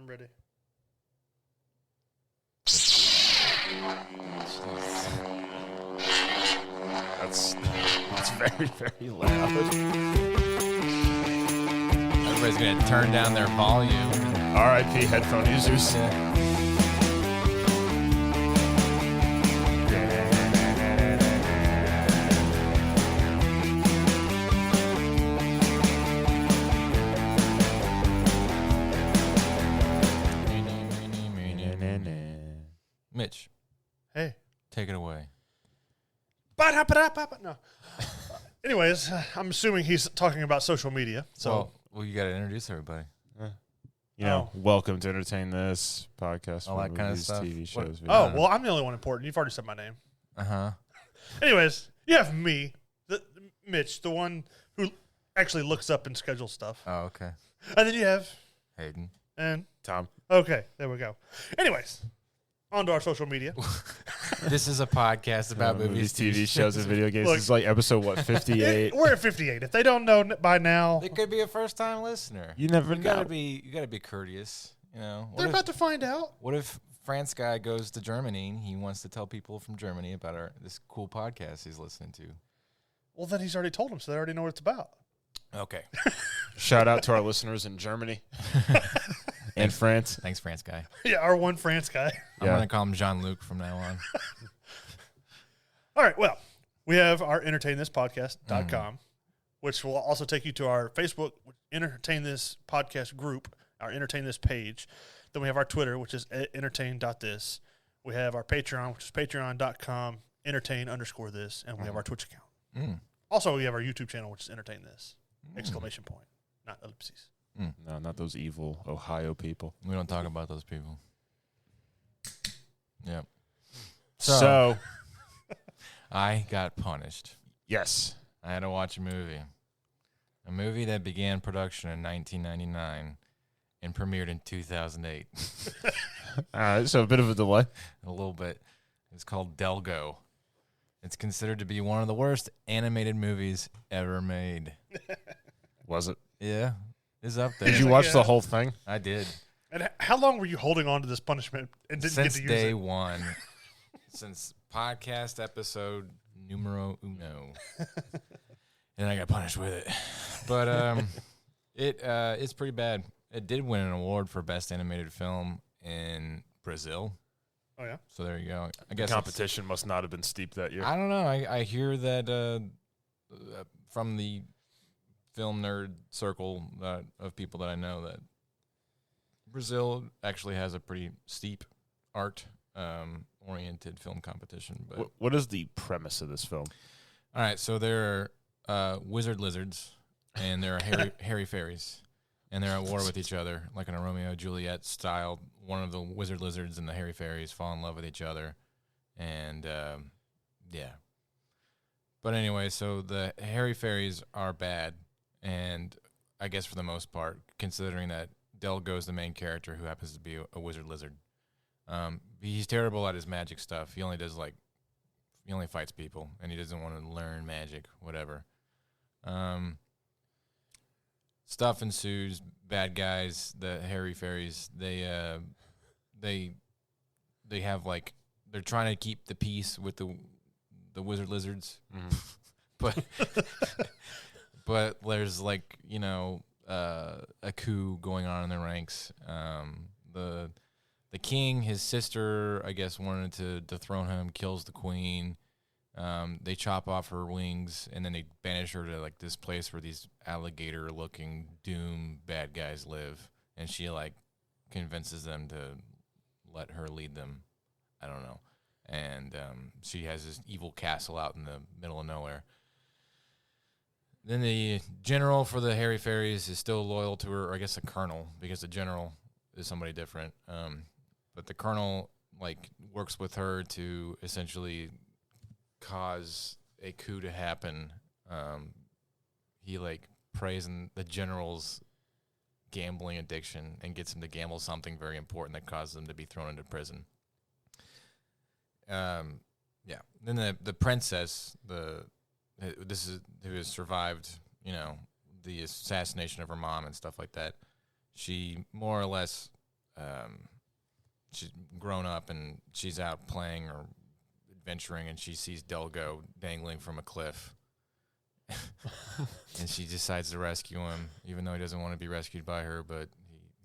I'm ready. That's very, very loud. Everybody's going to turn down their volume. R.I.P. headphone users. Mitch, Hey. take it away. No. Anyways, I'm assuming he's talking about social media. So, Well, you got to introduce everybody. You know, welcome to Entertain This podcast. All that kind of movies, stuff. TV shows. oh, well, I'm the only one important. You've already said my name. Uh-huh. Anyways, you have me, Mitch, the one who actually looks up and schedules stuff. Oh, okay. And then you have Hayden. and Tom. okay, there we go. Anyways, on to our social media. This is a podcast about movies, TV shows, and video games. Look, This is like episode, 58? We're at 58. If they don't know by now, It could be a first-time listener. You never You know. gotta be courteous. You know. they're about to find out. What if France guy goes to Germany and he wants to tell people from Germany about this cool podcast he's listening to? Well, then he's already told them, so they already know what it's about. Okay. Shout out to our listeners in Germany and France. Thanks, France guy. Yeah, our one France guy. I'm gonna call him Jean-Luc from now on. All right, well, we have our entertainthispodcast.com, which will also take you to our Facebook Entertain This Podcast group, our Entertain This page. Then we have our Twitter, which is entertain.this. We have our Patreon, which is patreon.com, entertain_this, and we have our Twitch account. Also, we have our YouTube channel, which is Entertain This, exclamation point, not ellipses. No, not those evil Ohio people. We don't talk about those people. Yep. So I got punished. yes. I had to watch a movie. A movie that began production in 1999 and premiered in 2008. So a bit of a delay. A little bit. It's called Delgo. It's considered to be one of the worst animated movies ever made. Was it? Yeah, it's up there. Did you watch the whole thing? I did. And how long were you holding on to this punishment and didn't Since get to use day it? one. Since podcast episode numero uno. And I got punished with it. But it's pretty bad. It did win an award for Best Animated Film in Brazil. Oh, yeah? So there you go. I guess Competition must not have been steep that year. I don't know. I hear that from the film nerd circle of people that I know that Brazil actually has a pretty steep art oriented film competition. But What is the premise of this film? all right, so there are wizard lizards and there are hairy fairies, and they're at war with each other, like in a Romeo and Juliet style. One of the wizard lizards and the hairy fairies fall in love with each other, and yeah. But anyway, so the hairy fairies are bad, and I guess for the most part, considering that Delgo is the main character who happens to be a wizard lizard. He's terrible at his magic stuff. He only fights people, and he doesn't want to learn magic, whatever. Stuff ensues. Bad guys, the hairy fairies, they have like, they're trying to keep the peace with the wizard lizards, but there's like, a coup going on in the ranks. The king, his sister, I guess, wanted to dethrone him, kills the queen. They chop off her wings, and then they banish her to like this place where these alligator-looking doom bad guys live, and she like convinces them to let her lead them. I don't know. And she has this evil castle out in the middle of nowhere. Then the general for the hairy fairies is still loyal to her, or I guess a colonel, because the general is somebody different. But the colonel like works with her to essentially cause a coup to happen. He like preys on the general's gambling addiction and gets him to gamble something very important that causes him to be thrown into prison. Yeah. Then the princess, who has survived, the assassination of her mom and stuff like that. She more or less she's grown up and she's out playing or adventuring, and she sees Delgo dangling from a cliff. And she decides to rescue him, even though he doesn't want to be rescued by her, but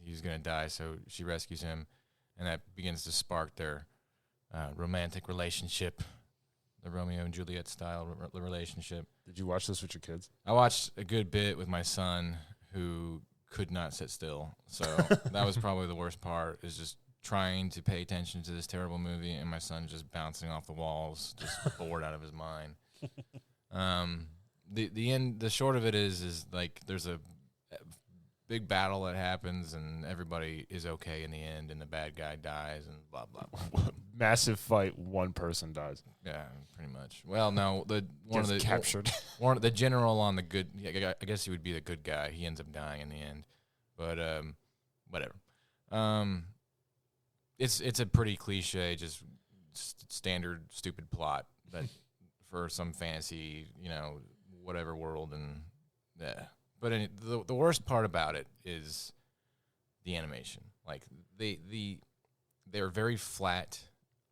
he's going to die, so she rescues him, and that begins to spark their romantic relationship, the Romeo and Juliet style relationship. Did you watch this with your kids? I watched a good bit with my son, who could not sit still, so that was probably the worst part, is just trying to pay attention to this terrible movie, and my son just bouncing off the walls, just bored out of his mind. The short of it is like there's a big battle that happens, and everybody is okay in the end, and the bad guy dies, and blah blah blah. Massive fight, one person dies. Yeah, pretty much. Well, no, Captured. The general on the good. Yeah, I guess he would be the good guy. He ends up dying in the end, but whatever. It's a pretty cliche, just standard stupid plot that for some fantasy, whatever world, and yeah. But the worst part about it is the animation. Like they're very flat,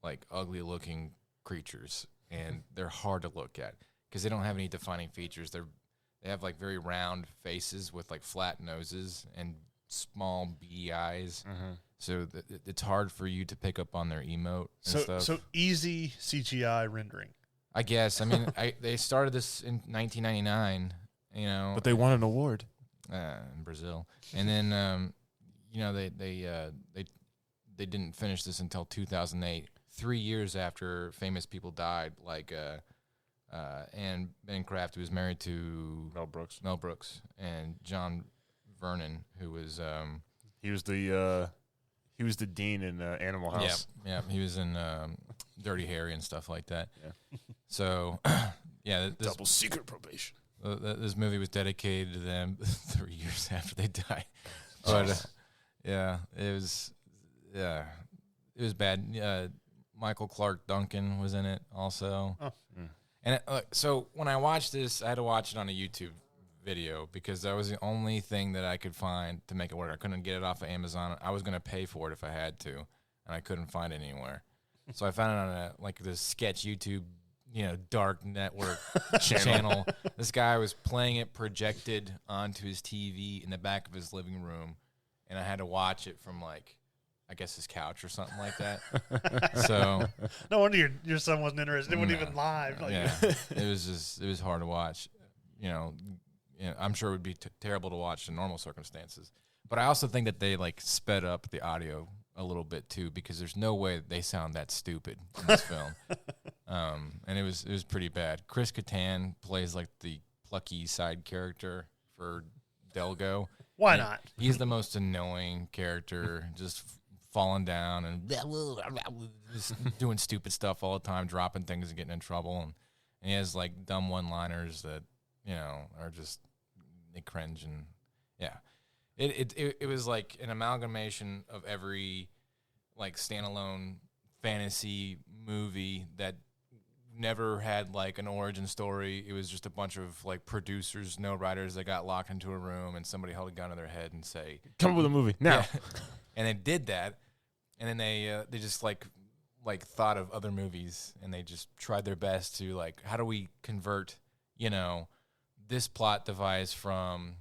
like ugly looking creatures, and they're hard to look at because they don't have any defining features. They have like very round faces with like flat noses and small beady eyes. Mm-hmm. So it's hard for you to pick up on their emote and stuff. So easy CGI rendering. I guess. I mean, they started this in 1999, But they won an award. In Brazil. And then, they didn't finish this until 2008, 3 years after famous people died, like Anne Bancroft, who was married to Mel Brooks, and John Vernon, who was he was the dean in Animal House. Yeah, he was in Dirty Harry and stuff like that. Yeah. So, yeah, this double secret probation. This movie was dedicated to them 3 years after they died. But it was bad. Michael Clark Duncan was in it also. Oh. And so when I watched this, I had to watch it on a YouTube video because that was the only thing that I could find to make it work. I couldn't get it off of Amazon. I was going to pay for it if I had to, and I couldn't find it anywhere. So I found it on this sketch YouTube, dark network channel. This guy was playing it projected onto his TV in the back of his living room, and I had to watch it from I guess his couch or something like that. So no wonder your son wasn't interested. It wasn't even live. Yeah, it was hard to watch. I'm sure it would be terrible to watch in normal circumstances. But I also think that they sped up the audio a little bit too, because there's no way they sound that stupid in this film. And it was pretty bad. Chris Kattan plays the plucky side character for Delgo. Why not? He's the most annoying character, just falling down and just doing stupid stuff all the time, dropping things and getting in trouble. And he has dumb one-liners that are just they cringe, and yeah. It was like an amalgamation of every standalone fantasy movie that never had an origin story. It was just a bunch of producers, no writers that got locked into a room and somebody held a gun to their head and say, "Come up with a movie now." Yeah. And they did that, and then they just thought of other movies, and they just tried their best to how do we convert this plot device from,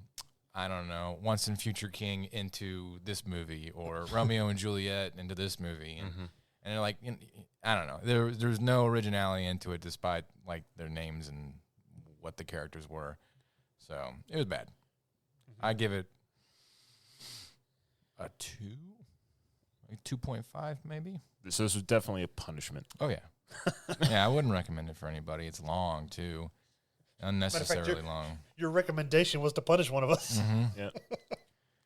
I don't know, Once and Future King into this movie, or Romeo and Juliet into this movie, and and they're I don't know, there's no originality into it despite their names and what the characters were, so it was bad. I give it a 2.5 maybe. So this was definitely a punishment. Oh yeah, yeah. I wouldn't recommend it for anybody. It's long too. Unnecessarily long. Your recommendation was to punish one of us. Mm-hmm. Yeah.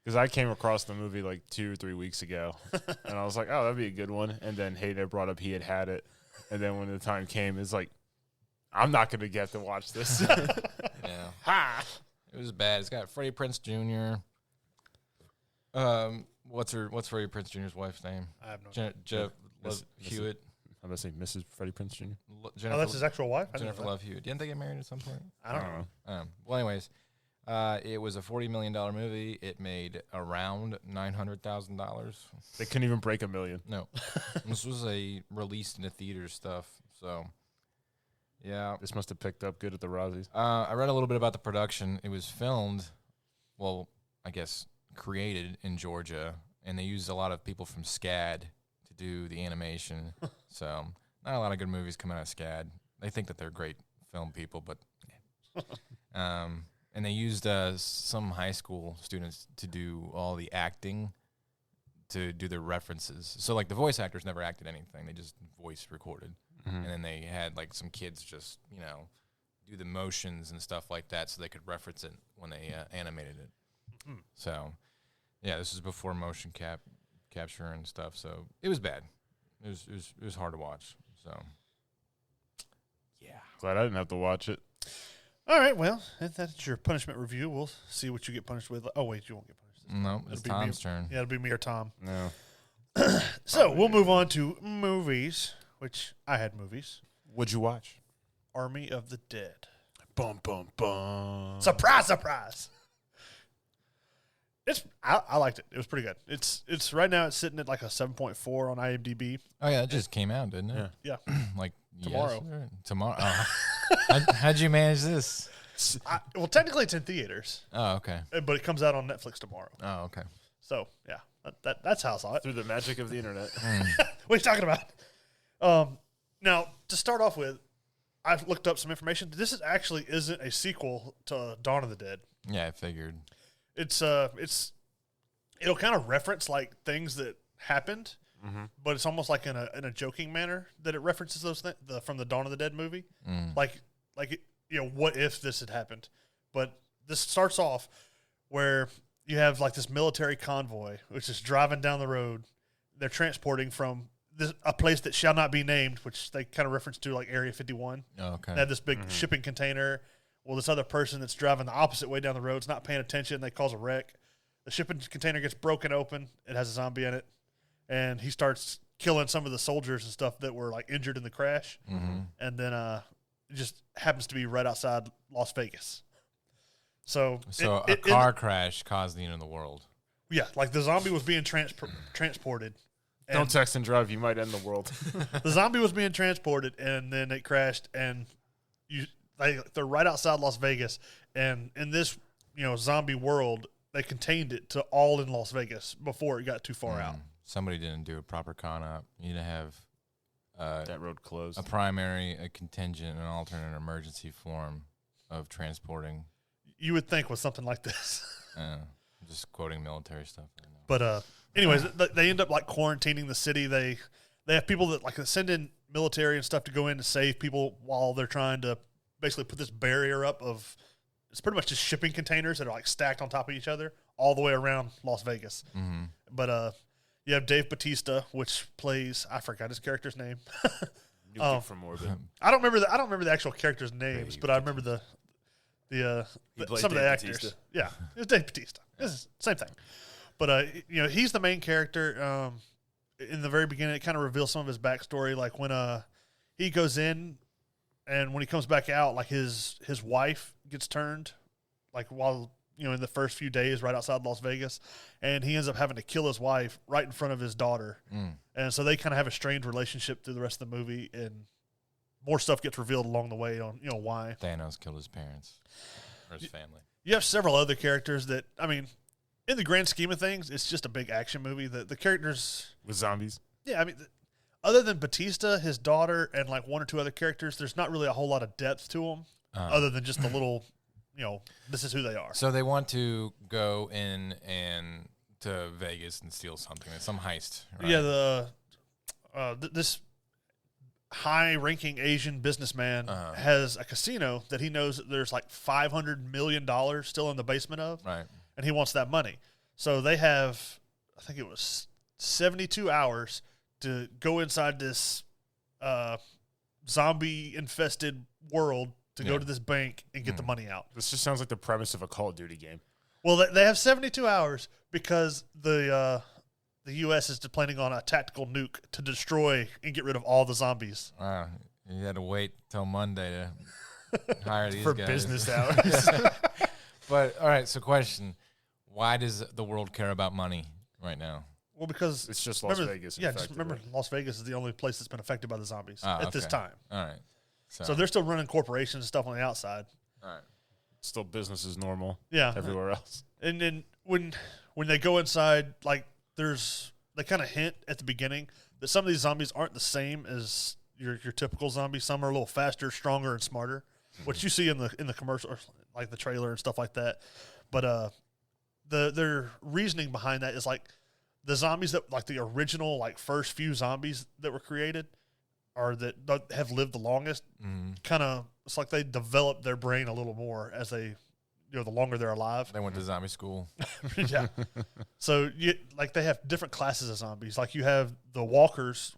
Because I came across the movie 2 or 3 weeks ago, and I was like, oh, that'd be a good one. And then Hayden brought up he had it. And then when the time came, it's I'm not going to get to watch this. Yeah. Ha! It was bad. It's got Freddie Prinze Jr. What's Freddie Prinze Jr.'s wife's name? I have no idea. Hewitt. I'm going to say Mrs. Freddie Prinze Jr. That's his actual wife? Jennifer Love Hewitt. Didn't they get married at some point? I don't know. Well, anyways, It was a $40 million movie. It made around $900,000. They couldn't even break $1 million. No. This was released in the theater stuff. So, yeah. This must have picked up good at the Razzies. I read a little bit about the production. It was filmed, well, I guess created in Georgia, and they used a lot of people from SCAD to do the animation. So, not a lot of good movies come out of SCAD. They think that they're great film people, but and they used some high school students to do all the acting, to do their references. So, like, the voice actors never acted anything. They just voice recorded. Mm-hmm. And then they had, like, some kids just, do the motions and stuff like that so they could reference it when they animated it. Mm-hmm. So, yeah, this is before motion capture and stuff. So, it was bad. It was hard to watch. So, yeah. Glad I didn't have to watch it. All right, well, if that's your punishment review. We'll see what you get punished with. Oh, wait, you won't get punished. No, it's Tom's turn. Yeah, it'll be me or Tom. No. So we'll move on to movies, which I had movies. What'd you watch? Army of the Dead. Bum, bum, bum. Surprise, surprise. I liked it. It was pretty good. It's right now it's sitting at like a 7.4 on IMDb. Oh, yeah, it just came out, didn't it? Yeah. Like tomorrow. Tomorrow. Oh. How'd you manage this? Well, technically it's in theaters. Oh, okay. But it comes out on Netflix tomorrow. Oh, okay. So, yeah, that's how I saw it. Through the magic of the internet. What are you talking about? Now, to start off with, I've looked up some information. This actually isn't a sequel to Dawn of the Dead. Yeah, I figured. It'll kind of reference like things that happened, but it's almost like in a joking manner that it references those things from the Dawn of the Dead movie. Like what if this had happened? But this starts off where you have like this military convoy which is driving down the road. They're transporting from a place that shall not be named, which they kind of reference to like Area 51. Oh, okay. They have this big shipping container. Well, this other person that's driving the opposite way down the road is not paying attention. They cause a wreck. The shipping container gets broken open. It has a zombie in it. And he starts killing some of the soldiers and stuff that were like injured in the crash. Mm-hmm. And then it just happens to be right outside Las Vegas. So a car crash caused the end of the world. Yeah, like the zombie was being transported. Don't text and drive. You might end the world. The zombie was being transported, and then it crashed, and they're right outside Las Vegas. And in this zombie world, they contained it to all in Las Vegas before it got too far out. Somebody didn't do a proper con op. You need to have that road closed. A primary, a contingent, an alternate emergency form of transporting. You would think with something like this. I'm just quoting military stuff. But anyways, they end up like quarantining the city. They have people that like send in military and stuff to go in to save people while they're trying to basically put this barrier up of it's pretty much just shipping containers that are like stacked on top of each other all the way around Las Vegas. Mm-hmm. But you have Dave Bautista, which plays I forgot his character's name. From Morbid. I don't remember the actual characters' names, but I remember the some of the actors. Bautista. Yeah, it's Dave Bautista. It's the same thing. But he's the main character. In the very beginning, it kind of reveals some of his backstory, like when he goes in. And when he comes back out, like his wife gets turned, like while in the first few days, right outside Las Vegas, and he ends up having to kill his wife right in front of his daughter, and so they kind of have a strained relationship through the rest of the movie, and more stuff gets revealed along the way on why Thanos killed his parents or his family. You have several other characters that in the grand scheme of things, it's just a big action movie. The characters with zombies, yeah, other than Batista, his daughter, and like one or two other characters, there's not really a whole lot of depth to them, other than just a little, this is who they are. So they want to go in and to Vegas and steal something, some heist. Right? Yeah, this high-ranking Asian businessman has a casino that he knows that there's like $500 million still in the basement of, right? And he wants that money. So they have, I think it was 72 hours to go inside this zombie-infested world to go to this bank and get the money out. This just sounds like the premise of a Call of Duty game. Well, they have 72 hours because the U.S. is planning on a tactical nuke to destroy and get rid of all the zombies. Wow. You had to wait till Monday to hire these for guys. business hours. But all right, so question: why does the world care about money right now? Well, because It's just Las Vegas. Yeah, just remember, Las Vegas is the only place that's been affected by the zombies at this Okay. time. All right. So they're still running corporations and stuff on the outside. all right. Still business as normal Yeah, everywhere else. and then when they go inside, like they kind of hint at the beginning that some of these zombies aren't the same as your typical zombies. Some are a little faster, stronger, and smarter, which you see in the commercial, like the trailer and stuff like that. But their reasoning behind that is like the zombies that like the original like first few zombies that were created or that have lived the longest. Kind of, it's like they develop their brain a little more as they, the longer they're alive. They went to zombie school. Yeah. So they have different classes of zombies. Like you have the walkers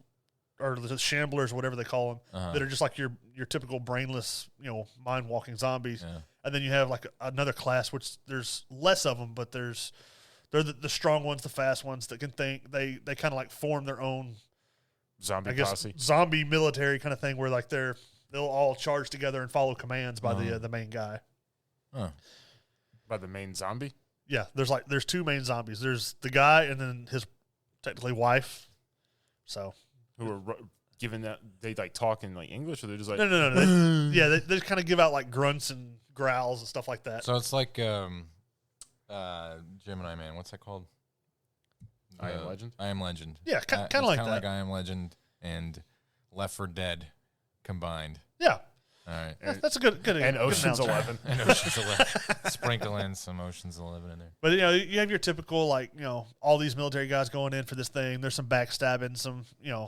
or the shamblers, whatever they call them, that are just like your typical brainless, mind walking zombies. Yeah. And then you have like another class, which there's less of them, but they're the strong ones, the fast ones that can think. They kind of like form their own Zombie posse, posse. zombie military kind of thing, where like they'll all charge together and follow commands by the main guy. Huh. By the main zombie? Yeah, there's two main zombies. There's the guy and then his technically wife. So Who are given that they like talk in like English, or they're just like no. They kind of give out like grunts and growls and stuff like that. So it's like Gemini Man. What's that called? I Am Legend? I Am Legend. Yeah, kind of like that. Like I Am Legend and Left 4 Dead combined. Yeah. All right. That's a good and good Ocean's analogy. 11. And Ocean's 11. Sprinkle in some Ocean's 11 in there. But you have your typical like all these military guys going in for this thing. There's some backstabbing, some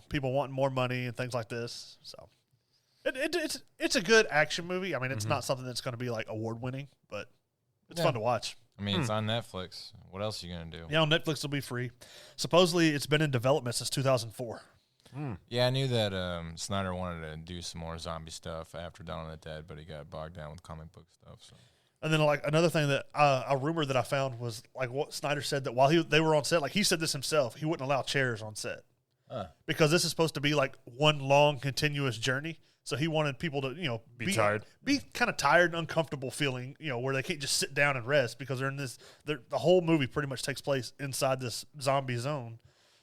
people wanting more money and things like this. So it's a good action movie. I mean, it's not something that's going to be like award winning, but it's fun to watch. I mean, it's on Netflix. What else are you going to do? Yeah, on Netflix it'll be free. Supposedly it's been in development since 2004. Yeah, I knew that Snyder wanted to do some more zombie stuff after Dawn of the Dead, but he got bogged down with comic book stuff. So. And then like another thing that a rumor that I found was like what Snyder said that while they were on set, like he said this himself, he wouldn't allow chairs on set because this is supposed to be like one long continuous journey. So he wanted people to be tired, be kind of tired and uncomfortable feeling where they can't just sit down and rest because they're in this. The whole movie pretty much takes place inside this zombie zone.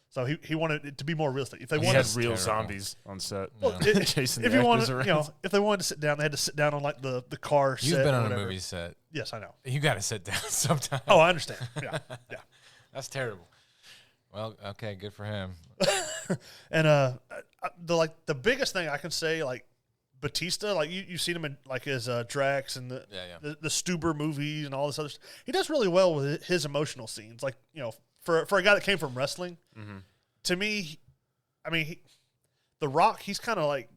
So he wanted it to be more realistic. If they he wanted had real zombies on set, chasing if you wanted, if they wanted to sit down, they had to sit down on like the car. You've set been or on whatever. a movie set. Yes, I know. You got to sit down sometime. Oh, I understand. Yeah. That's terrible. Well, okay, good for him. And the biggest thing I can say, like Batista, like you've seen him in like his Drax and the Stuber movies and all this other stuff. He does really well with his emotional scenes. Like for a guy that came from wrestling, to me, I mean, The Rock, he's kind of like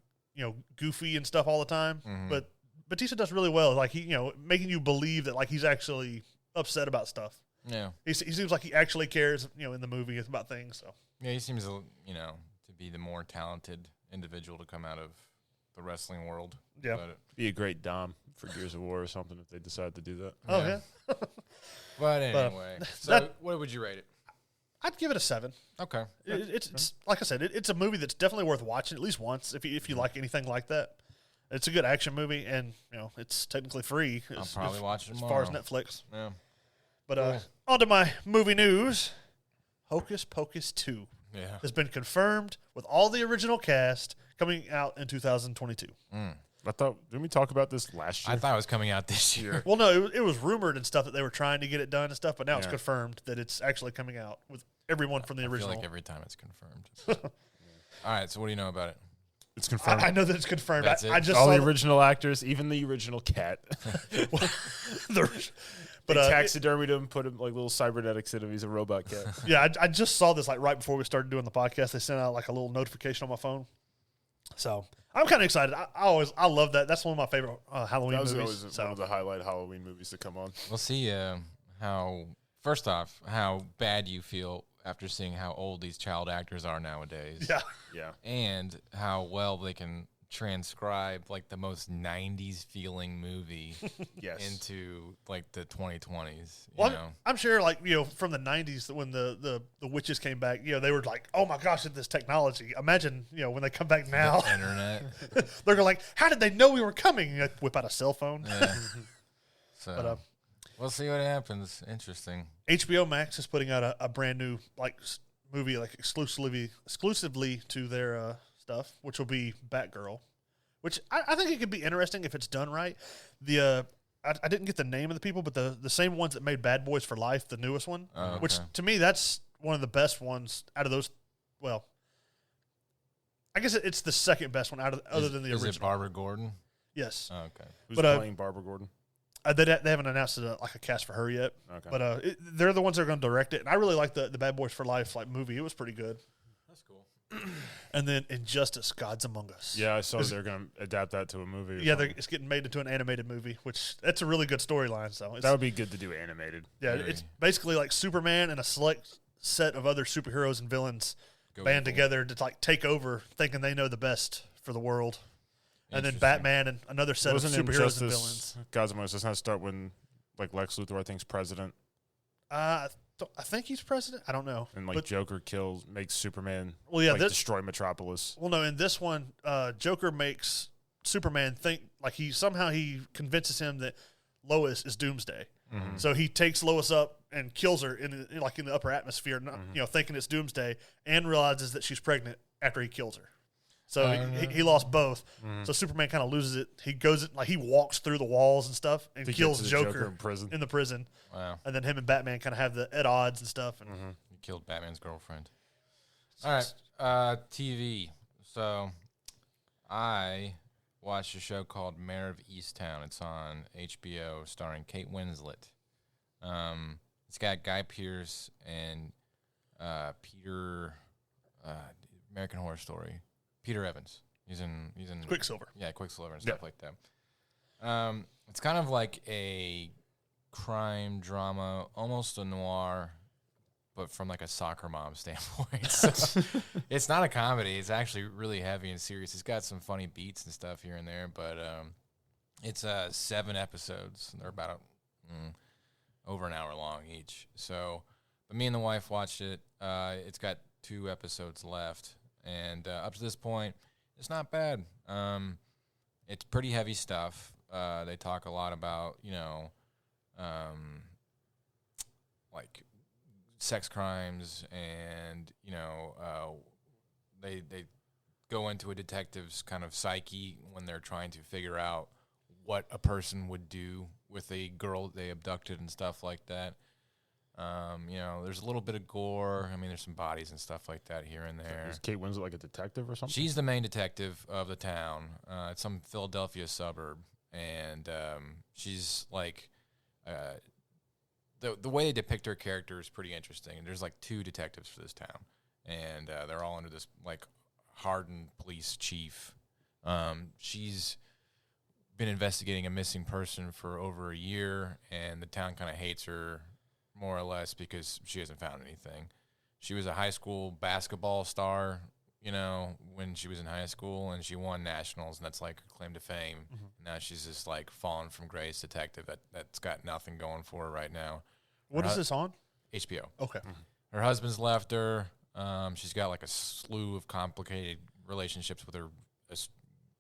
goofy and stuff all the time, but Batista does really well. Like he making you believe that like he's actually upset about stuff. Yeah, he seems like he actually cares. In the movie about things. So yeah, he seems to be the more talented individual to come out of the wrestling world. Yeah, but be a great Dom for Gears of War or something if they decide to do that. Oh yeah. But anyway, so what would you rate it? I'd give it a 7. Okay. It's like I said, it's a movie that's definitely worth watching at least once if you like anything like that. It's a good action movie, and it's technically free. I'll probably watch it as tomorrow. far as Netflix. Yeah. But on to my movie news. Hocus Pocus 2 has been confirmed with all the original cast coming out in 2022. I thought, didn't we talk about this last year? I thought it was coming out this year. Well, no, it was rumored and stuff that they were trying to get it done and stuff, but now it's confirmed that it's actually coming out with everyone from the original. I feel like every time it's confirmed. All right, so what do you know about it? It's confirmed. I know that it's confirmed. That's it? I just all saw the original actors, even the original cat. But they taxidermied him, put him like little cybernetics in him. He's a robot cat. Yeah, I just saw this like right before we started doing the podcast. They sent out like a little notification on my phone. So I'm kind of excited. I love that. That's one of my favorite Halloween movies. That was always one of the highlight Halloween movies to come on. We'll see how bad you feel after seeing how old these child actors are nowadays. Yeah. And how well they can transcribe like the most 90s feeling movie into like the 2020s. I'm sure like from the 90s when the witches came back, they were like, oh my gosh, at this technology. Imagine when they come back now, the internet. They're like, how did they know we were coming? Whip out a cell phone. Yeah. So but We'll see what happens. Interesting. HBO Max is putting out a brand new movie exclusively to their stuff, which will be Batgirl, which I think it could be interesting if it's done right. I didn't get the name of the people, but the same ones that made Bad Boys for Life, the newest one, which to me that's one of the best ones out of those. Well, I guess it's the second best one other than the original. Is it Barbara Gordon? Yes. Oh, okay. Who's playing Barbara Gordon? They haven't announced a cast for her yet. Okay. But they're the ones that are going to direct it. And I really like the Bad Boys for Life movie. It was pretty good. That's cool. And then Injustice: Gods Among Us. Yeah, I saw they're going to adapt that to a movie. Yeah, it's getting made into an animated movie, which that's a really good storyline. So that would be good to do animated. Yeah, it's basically like Superman and a select set of other superheroes and villains band together to take over, thinking they know the best for the world. And then Batman and another set of superheroes and villains. Gods Among Us doesn't that start when Lex Luthor, I think, is president? I think he's president. I don't know. And Joker makes Superman destroy Metropolis. Well, no, in this one, Joker makes Superman think he convinces him that Lois is Doomsday. Mm-hmm. So he takes Lois up and kills her in the upper atmosphere, thinking it's Doomsday, and realizes that she's pregnant after he kills her. So he lost both. Mm-hmm. So Superman kind of loses it. He goes he walks through the walls and stuff and kills Joker in the prison. Wow. And then him and Batman kind of have at odds and stuff. And he killed Batman's girlfriend. All right, TV. So I watched a show called Mayor of Easttown. It's on HBO, starring Kate Winslet. It's got Guy Pearce and Peter, American Horror Story. Peter Evans. He's in Quicksilver. Yeah, Quicksilver and stuff like that. It's kind of like a crime drama, almost a noir, but from a soccer mom standpoint. So it's not a comedy. It's actually really heavy and serious. It's got some funny beats and stuff here and there, but it's 7 episodes. They're about over an hour long each. So, but me and the wife watched it. It's got 2 episodes left. And up to this point, it's not bad. It's pretty heavy stuff. They talk a lot about, sex crimes, and they go into a detective's kind of psyche when they're trying to figure out what a person would do with a girl they abducted and stuff like that. There's a little bit of gore. There's some bodies and stuff like that here and there. Is Kate Winslet a detective or something? She's the main detective of the town. It's some Philadelphia suburb, and she's the way they depict her character is pretty interesting. There's 2 detectives for this town, and they're all under this hardened police chief. She's been investigating a missing person for over a year, and the town kind of hates her, more or less, because she hasn't found anything. She was a high school basketball star, when she was in high school, and she won nationals, and that's her claim to fame. Mm-hmm. Now she's just fallen from grace detective that's got nothing going for her right now. What is this on? HBO. Okay. Mm-hmm. Her husband's left her. She's got a slew of complicated relationships with her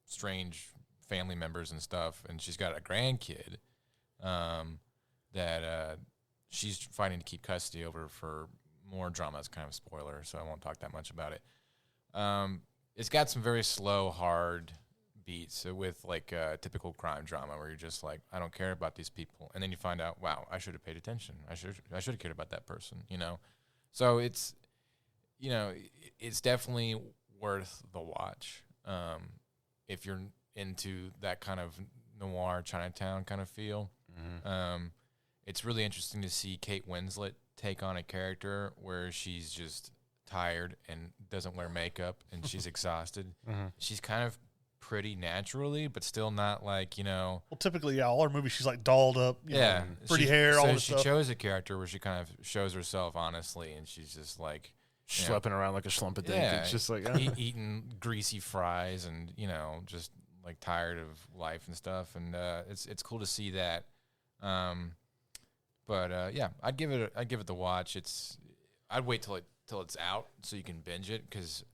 strange family members and stuff, and she's got a grandkid that she's fighting to keep custody over for more drama. It's kind of a spoiler, so I won't talk that much about it. It's got some very slow, hard beats with typical crime drama where you're just I don't care about these people, and then you find out, wow, I should have paid attention. I should have cared about that person. So it's it's definitely worth the watch if you're into that kind of noir Chinatown kind of feel. Mm-hmm. It's really interesting to see Kate Winslet take on a character where she's just tired and doesn't wear makeup and she's exhausted. Mm-hmm. She's kind of pretty naturally, but still not Well, typically, all her movies, she's dolled up. Pretty hair, all this stuff. So she chose a character where she kind of shows herself honestly, and she's just schlepping around like a slump of dick. Yeah, it's just eating greasy fries and just tired of life and stuff. And it's cool to see that. But I'd give it the watch. I'd wait till it's out so you can binge it, because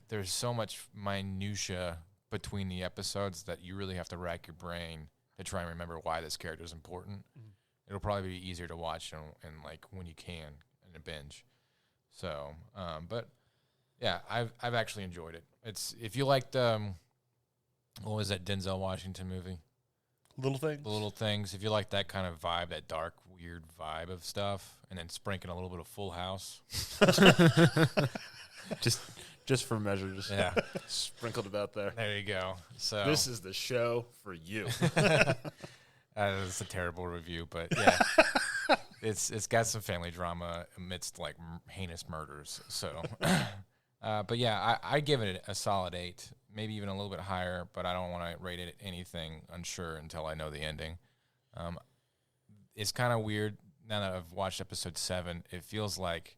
there's so much minutia between the episodes that you really have to rack your brain to try and remember why this character is important. Mm-hmm. it'll probably be easier to watch and like when you can in a binge. So, but yeah, I've actually enjoyed it. It's if you liked what was that Denzel Washington movie? Little Things. The Little Things. If you like that kind of vibe, that dark, weird vibe of stuff, and then sprinkling a little bit of Full House. just for measure, just Yeah. sprinkled about there. There you go. So This is the show for you. it's a terrible review, but yeah, it's got some family drama amidst like heinous murders. So, but yeah, I give it a solid 8, maybe even a little bit higher. But I don't want to rate it anything unsure until I know the ending. It's kind of weird now that I've watched episode 7. It feels like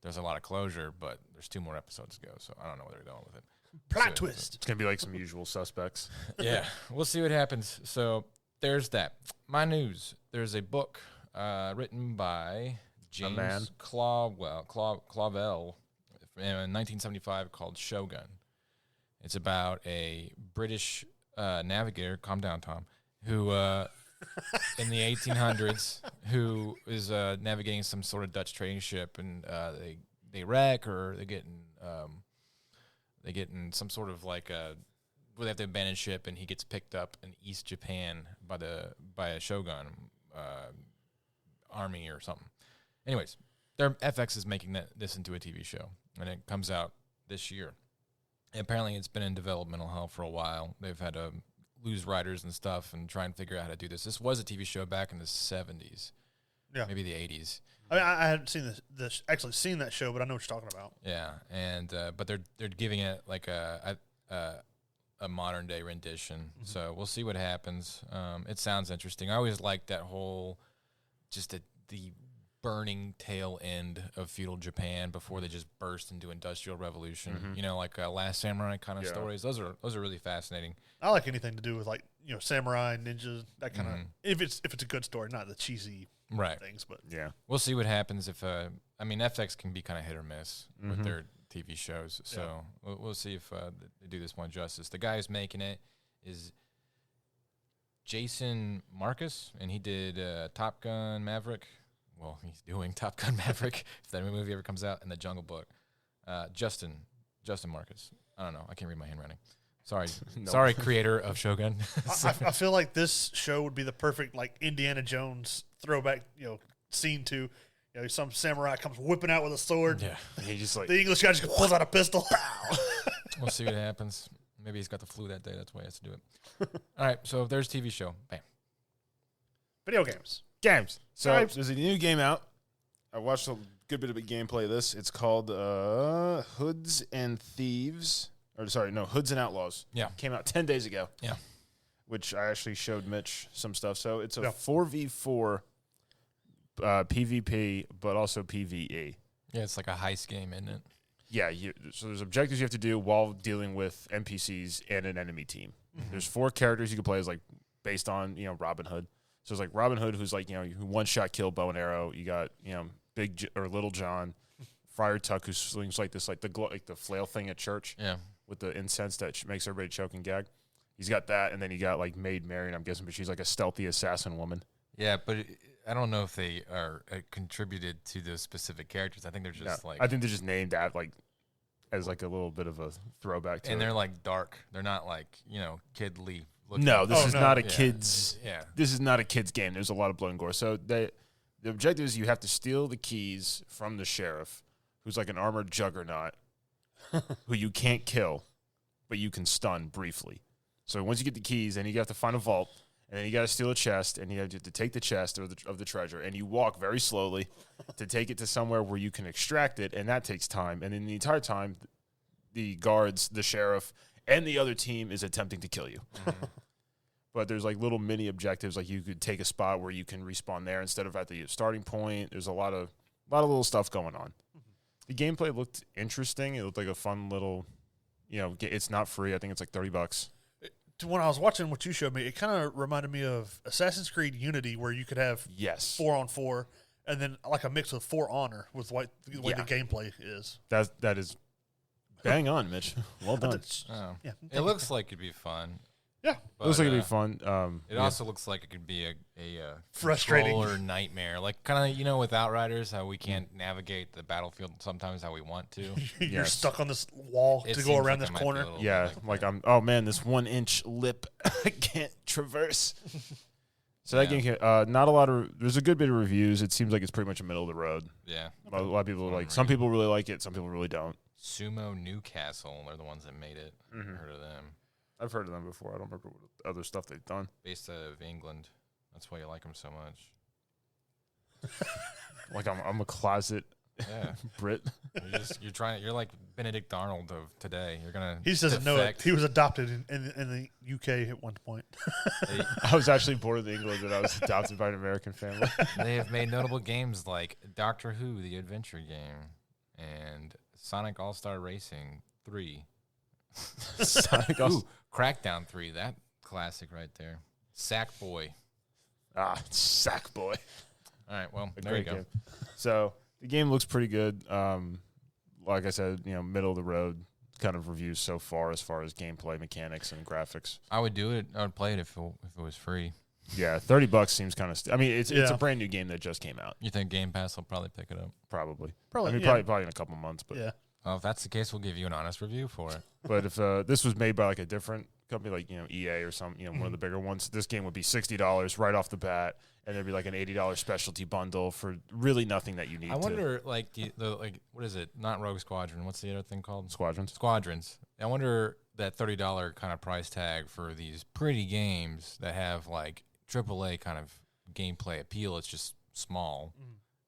there's a lot of closure, but there's 2 more episodes to go, so I don't know where they're going with it. Plot twist. It's gonna be like some Usual Suspects. Yeah, we'll see what happens. So there's that. My news. There's a book written by James Clavell in 1975 called Shogun. It's about a British navigator, calm down, Tom, who in the 1800s, who is navigating some sort of Dutch trading ship, and they wreck, or they get in some sort of like where they have to abandon ship, and he gets picked up in East Japan by a shogun army or something. Anyways, their FX is making this into a TV show, and it comes out this year. And apparently, it's been in developmental hell for a while. They've had to lose writers and stuff and try and figure out how to do this. This was a TV show back in the 70s, maybe the 80s. I mean, I hadn't seen actually seen that show, but I know what you're talking about. Yeah, and but they're giving it like a modern day rendition. Mm-hmm. So we'll see what happens. It sounds interesting. I always liked that whole the burning tail end of feudal Japan before they just burst into industrial revolution. Mm-hmm. You know, like Last Samurai kind of stories. Those are really fascinating. I like anything to do with like samurai, ninjas, that kind of. If it's a good story, not the cheesy things. But yeah, we'll see what happens if. FX can be kind of hit or miss with their TV shows. So we'll see if they do this one justice. The guy who's making it is Jason Marcus, and he did Top Gun Maverick. Well, he's doing Top Gun Maverick if that movie ever comes out, in The Jungle Book. Justin Marcus. I don't know. I can't read my handwriting. Sorry. Sorry, creator of Shogun. I feel like this show would be the perfect like Indiana Jones throwback, scene to, some samurai comes whipping out with a sword. Yeah. He just like the English guy just pulls out a pistol. We'll see what happens. Maybe he's got the flu that day. That's why he has to do it. All right. So there's TV show. Bam. Video games. So there's a new game out. I watched a good bit of a gameplay of this. It's called Hoods and Outlaws. Yeah. Came out 10 days ago. Yeah. Which I actually showed Mitch some stuff. So it's a 4v4 PvP, but also PvE. Yeah, it's like a heist game, isn't it? Yeah. So there's objectives you have to do while dealing with NPCs and an enemy team. Mm-hmm. There's 4 characters you can play as like based on, Robin Hood. So it's like Robin Hood, who's like, who one-shot kill, bow and arrow. You got, Big or Little John, Friar Tuck, who slings like this, like the flail thing at church. Yeah. With the incense that makes everybody choke and gag. He's got that, and then you got like Maid Marian, I'm guessing, but she's like a stealthy assassin woman. Yeah, but I don't know if they are contributed to those specific characters. I think they're just I think they're just named that as like a little bit of a throwback to and they're like dark. They're not like, kidly looking. No, this is not a kid's. Yeah. This is not a kid's game. There's a lot of blood and gore. So the objective is you have to steal the keys from the sheriff, who's like an armored juggernaut, who you can't kill, but you can stun briefly. So once you get the keys, then you have to find a vault, and then you got to steal a chest, and you have to take the chest of the treasure, and you walk very slowly to take it to somewhere where you can extract it, and that takes time. And in the entire time, the guards, the sheriff, and the other team is attempting to kill you. Mm-hmm. But there's like little mini objectives, like you could take a spot where you can respawn there instead of at the starting point. There's a lot of little stuff going on. Mm-hmm. The gameplay looked interesting. It looked like a fun little, it's not free. I think it's like $30. When I was watching what you showed me, it kind of reminded me of Assassin's Creed Unity, where you could have 4-on-4, and then like a mix of For Honor with the way the gameplay is. That is bang on, Mitch. Well done. It looks like it'd be fun. Yeah. But, It looks like it'd be fun. It also looks like it could be a frustrating controller nightmare. Like kind of, with Outriders, how we can't navigate the battlefield sometimes how we want to. You're Yes. stuck on this wall It to go seems around like this it might be corner. a little Yeah, bit like that. oh man, this 1-inch lip I can't traverse. So that game, not a lot of. There's a good bit of reviews. It seems like it's pretty much a middle of the road. Yeah. A lot of people are like. Some people really like it. Some people really don't. Sumo Newcastle, they're the ones that made it. Heard of them. I've heard of them before. I don't remember what other stuff they've done. Based out of England. That's why you like them so much. Like I'm a closet Yeah. Brit. You're like Benedict Arnold of today. You're gonna. He just doesn't know it. defect. He was adopted in the UK at one point. I was actually born in England, and I was adopted by an American family. They have made notable games like Doctor Who, the adventure game, and Sonic All-Star Racing 3. Sonic Ooh, Crackdown 3, that classic right there. Sackboy. Sackboy. All right, well, A there you great go. game. So the game looks pretty good. Like I said, middle of the road kind of reviews so far as gameplay mechanics and graphics. I would do it. I would play it if it was free. Yeah, $30 seems kind of. I mean, it's Yeah. a brand new game that just came out. You think Game Pass will probably pick it up? Probably. Probably, I mean, yeah. probably in a couple months. But Yeah. Well, if that's the case, we'll give you an honest review for it. but if this was made by like a different company, like EA or some one of the bigger ones, this game would be $60 right off the bat, and there'd be like an $80 specialty bundle for really nothing that you need. I wonder, like the what is it? Not Rogue Squadron. What's the other thing called? Squadrons. Squadrons. I wonder that $30 kind of price tag for these pretty games that have like AAA kind of gameplay appeal. It's just small.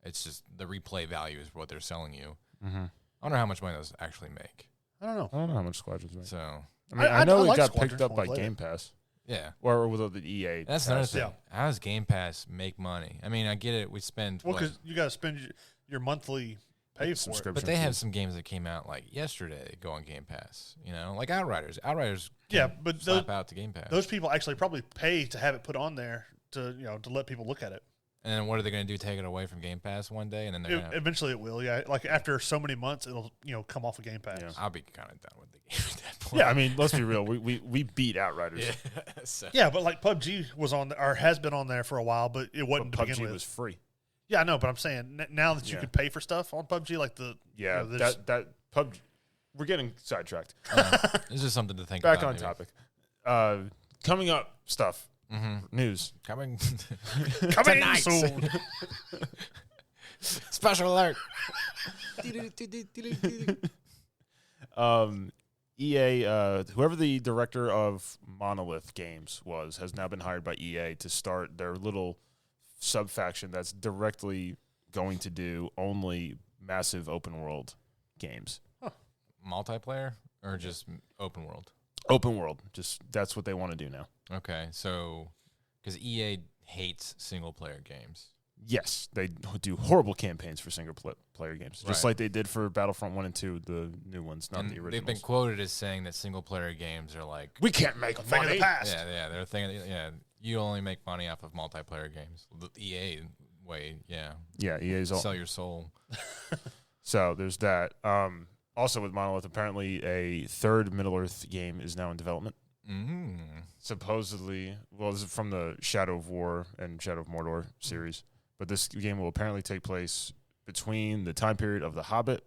It's just the replay value is what they're selling you. Mm-hmm. I wonder how much money those actually make. I don't know. I don't know how much Squadrons make. So I mean, I I know it like got Squadrons picked up when by I played Game it. Pass yeah. or with the EA. That's another pass. thing. Yeah. How does Game Pass make money? I mean, I get it. We spend Well, what? because you got to spend your monthly pay for it. Subscription. But they have fees. some games that came out like yesterday go on Game Pass. Like Outriders. Outriders. Yeah, can but slap out to Game Pass. Those people actually probably pay to have it put on there to to let people look at it. And then what are they going to do? Take it away from Game Pass one day, and then they're gonna, Eventually, it will. Yeah, like after so many months, it'll come off of Game Pass. Yeah. I'll be kind of done with the game at that point. Yeah, I mean, let's be real. We beat Outriders. Yeah. So, Yeah, but like PUBG was on or has been on there for a while, but it wasn't But to begin PUBG with. was free. Yeah, I know, but I'm saying now that you Yeah. can pay for stuff on PUBG, like the Yeah, there's- that PUBG. We're getting sidetracked. this is something to think Back about. on maybe. topic. Coming up stuff. News. Coming coming tonight. soon. Special alert. EA, whoever the director of Monolith Games was, has now been hired by EA to start their little sub-faction that's directly going to do only massive open world games. Multiplayer or just open world? Open world. Just that's what they want to do now. Okay, so because EA hates single player games. Yes, they do horrible campaigns for single-player games, just Right. like they did for Battlefront 1 and 2, the new ones, not And the originals. they've been quoted as saying that single player games are like We can't make Thing of the money. past. yeah, they're thinking you only make money off of multiplayer games. The EA way, yeah. Yeah, EA's all. Sell your soul. So there's that. Also with Monolith, apparently a third Middle-earth game is now in development. Supposedly, well, this is from the Shadow of War and Shadow of Mordor series. But this game will apparently take place between the time period of The Hobbit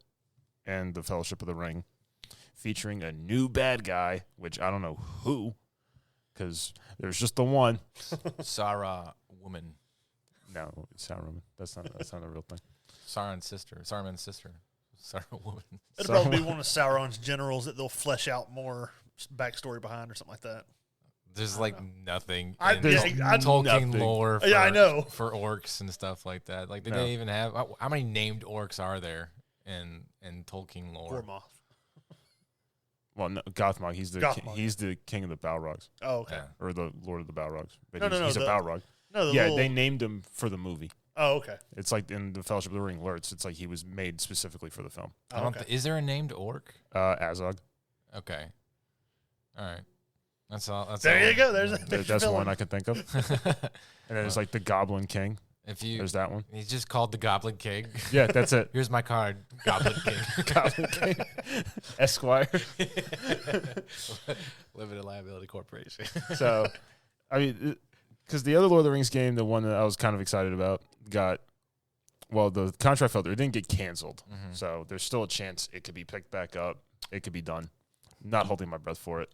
and The Fellowship of the Ring, featuring a new bad guy, which I don't know who, because there's just the one. Sarah woman. No, it's Sauron. That's not a real thing. Saruman's sister. Sarah woman. It'll probably be one of Sauron's generals that they'll flesh out more backstory behind or something like that. There's like nothing I- in yeah, I- Tolkien nothing. lore for, Yeah, I know. for orcs and stuff like that. Like, do No. they even have how many named orcs are there in Tolkien lore? Gormoth. Well, no, Gothmog. He's Gothmog, he's the king of the Balrogs, Oh, okay. Yeah. or the Lord of the Balrogs. But No, he's a the- Balrog. No, the Yeah, little, they named him for the movie. Oh, okay. It's like in the Fellowship of the Ring Lurtz. It's like he was made specifically for the film. I don't. Okay. Is there a named orc? Azog. Okay. All right. That's all. That's There all. you go. There's That's villain. one I can think of. And then it's like the Goblin King. There's that one. He's just called the Goblin King. Yeah, that's it. Here's my card, Goblin King. Goblin King. Esquire. Limited Liability Corporation. So, I mean, because the other Lord of the Rings game, the one that I was kind of excited about, the contract fell through. It didn't get canceled. Mm-hmm. So there's still a chance it could be picked back up. It could be done. Not holding my breath for it.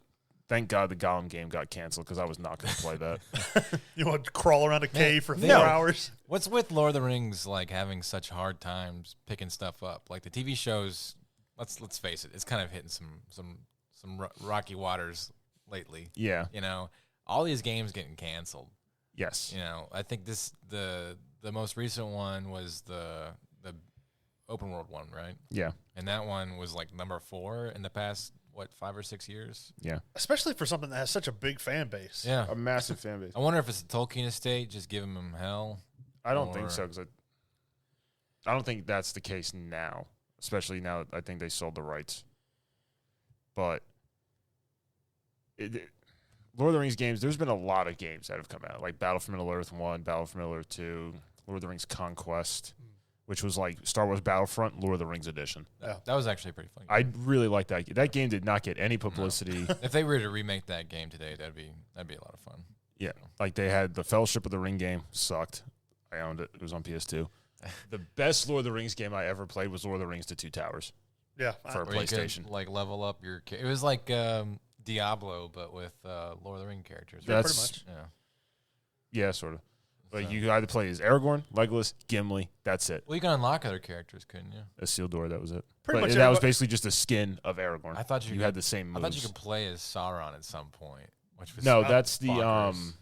Thank God the Gollum game got canceled because I was not going to play that. You want to crawl around a cave for 4 hours? What's with Lord of the Rings like having such hard times picking stuff up? Like the TV shows, let's face it, it's kind of hitting some rocky waters lately. Yeah. You know, all these games getting canceled. Yes. You know, I think the most recent one was the open world one, right? Yeah. And that one was like number 4 in the past 5 or 6 years. Yeah. Especially for something that has such a big fan base. Yeah. A massive fan base. I wonder if it's the Tolkien estate just giving them hell. I don't think so, because I don't think that's the case now, especially now that I think they sold the rights. But Lord of the Rings games, there's been a lot of games that have come out, like Battle for Middle-earth 1, Battle for Middle-earth 2, Lord of the Rings Conquest, which was like Star Wars Battlefront, Lord of the Rings edition. Yeah. That was actually pretty fun. I really like that. That game did not get any publicity. No. If they were to remake that game today, that'd be a lot of fun. Yeah, like they had the Fellowship of the Ring game. Sucked. I owned it. It was on PS2. The best Lord of the Rings game I ever played was Lord of the Rings: The Two Towers. Yeah, for a PlayStation. You could, like level up your. It was like Diablo, but with Lord of the Ring characters. Right? Pretty much. Yeah, sort of. But you could either play as Aragorn, Legolas, Gimli. That's it. Well, you can unlock other characters, couldn't you? A sealed door. That was it. Pretty much. That was basically just a skin of Aragorn. I thought you had the same moves. I thought you could play as Sauron at some point. Which was that's bonkers.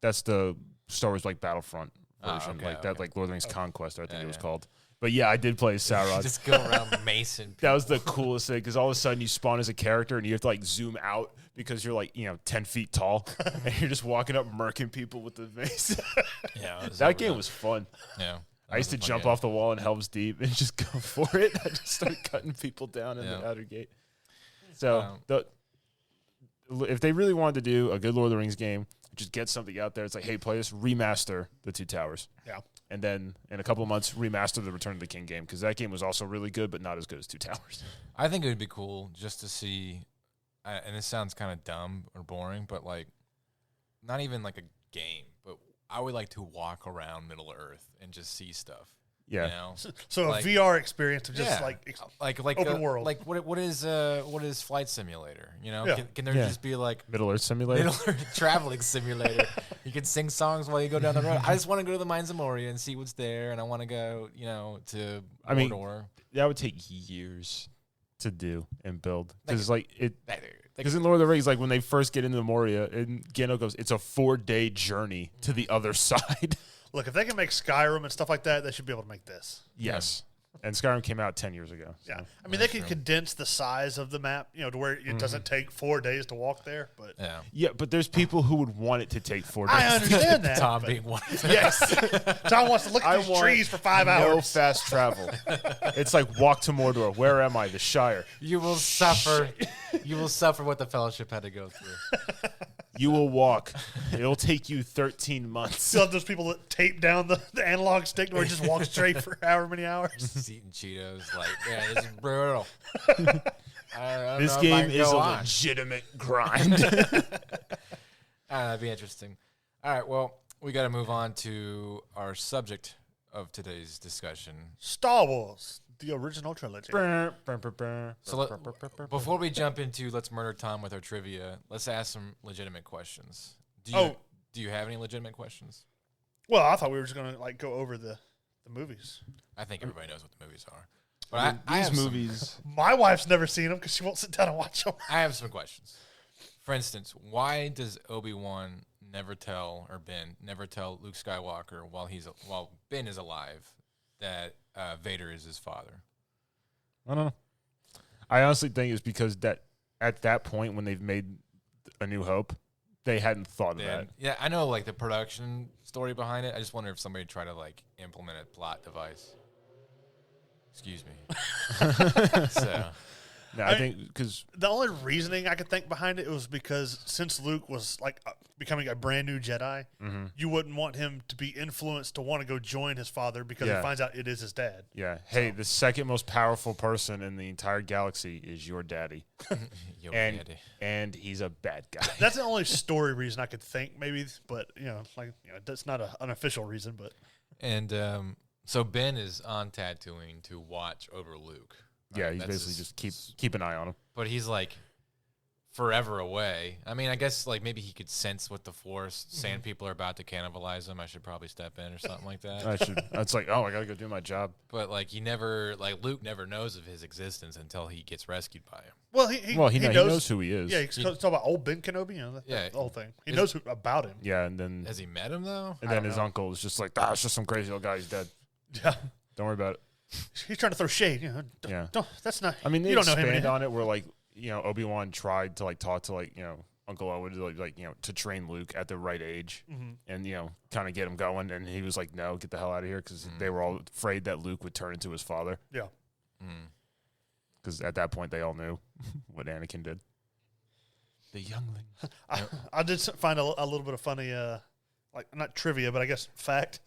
That's the Star Wars like Battlefront version, that, like Lord of the Rings Conquest. I think it was called. But yeah, I did play as Sauron. Just go around Mason. That was the coolest thing because all of a sudden you spawn as a character and you have to like zoom out because you're like 10 feet tall and you're just walking up murking people with the mace. Yeah, that game was fun. Yeah, I used to jump off the wall in Helm's Deep and just go for it. I just started cutting people down in the outer gate. So if they really wanted to do a good Lord of the Rings game, just get something out there. It's like, hey, play this, remaster The Two Towers. Yeah. And then in a couple of months, remaster the Return of the King game because that game was also really good, but not as good as Two Towers. I think it would be cool just to see, and this sounds kind of dumb or boring, but like, not even like a game, but I would like to walk around Middle Earth and just see stuff. Yeah. You know? So like, a VR experience of just like open world. Like what is Flight Simulator? You know, yeah. Can there just be like Middle Earth Simulator? Middle Earth traveling simulator. You can sing songs while you go down the road. I just want to go to the Mines of Moria and see what's there, and I want to go, to Mordor. That would take years to do and build because because in in Lord of the Rings, like when they first get into Moria, and Gandalf goes, it's a 4-day journey to the other side. Look, if they can make Skyrim and stuff like that, they should be able to make this. Yes. And Skyrim came out 10 years ago. So. Yeah. I mean, they can condense the size of the map, to where it doesn't take 4 days to walk there. But yeah, but there's people who would want it to take 4 days. I understand that. Tom being one of them. Yes. Tom wants to look at these trees for 5 hours. No fast travel. It's like walk to Mordor. Where am I? The Shire. You will suffer. You will suffer what the Fellowship had to go through. You will walk. It'll take you 13 months. Still have those people that tape down the analog stick where it just walks straight for however many hours. Just eating Cheetos. This is brutal. This game is a legitimate grind. That'd be interesting. All right, well, we got to move on to our subject of today's discussion. Star Wars, the original trilogy. So before we jump into Let's Murder Tom with our trivia, let's ask some legitimate questions. Do you have any legitimate questions? Well, I thought we were just going to go over the movies. I think everybody knows what the movies are. But these movies... My wife's never seen them because she won't sit down and watch them. I have some questions. For instance, why does Obi-Wan never tell Luke Skywalker while Ben is alive that Vader is his father? I don't know. I honestly think it's because that at that point when they've made A New Hope, they hadn't thought of that. Yeah, I know the production story behind it. I just wonder if somebody tried to implement a plot device. Excuse me. So No, I think because the only reasoning I could think behind it was because since Luke was like becoming a brand new Jedi, you wouldn't want him to be influenced to want to go join his father because he finds out it is his dad. Yeah. Hey, the second most powerful person in the entire galaxy is your daddy. And he's a bad guy. That's the only story reason I could think, maybe. But that's not an unofficial reason. But so Ben is on Tatooine to watch over Luke. Yeah, he's basically just keep an eye on him. But he's like forever away. I mean, I guess like maybe he could sense what the Force sand people are about to cannibalize him. I should probably step in or something like that. I should. That's like, I gotta go do my job. But like Luke never knows of his existence until he gets rescued by him. Well, he knows who he is. Yeah, he's talking about old Ben Kenobi. That's the whole thing. He knows about him. Yeah, and then has he met him though? And then his uncle is just like, it's just some crazy old guy. He's dead. Yeah, don't worry about it. He's trying to throw shade. That's not. I mean, they you don't know expand him on it where like Obi-Wan tried to like talk to like Uncle Owen to to train Luke at the right age and kind of get him going, and he was like, no, get the hell out of here, because they were all afraid that Luke would turn into his father. Yeah, because at that point they all knew what Anakin did. The youngling. I did find a little bit of funny, like not trivia, but I guess fact,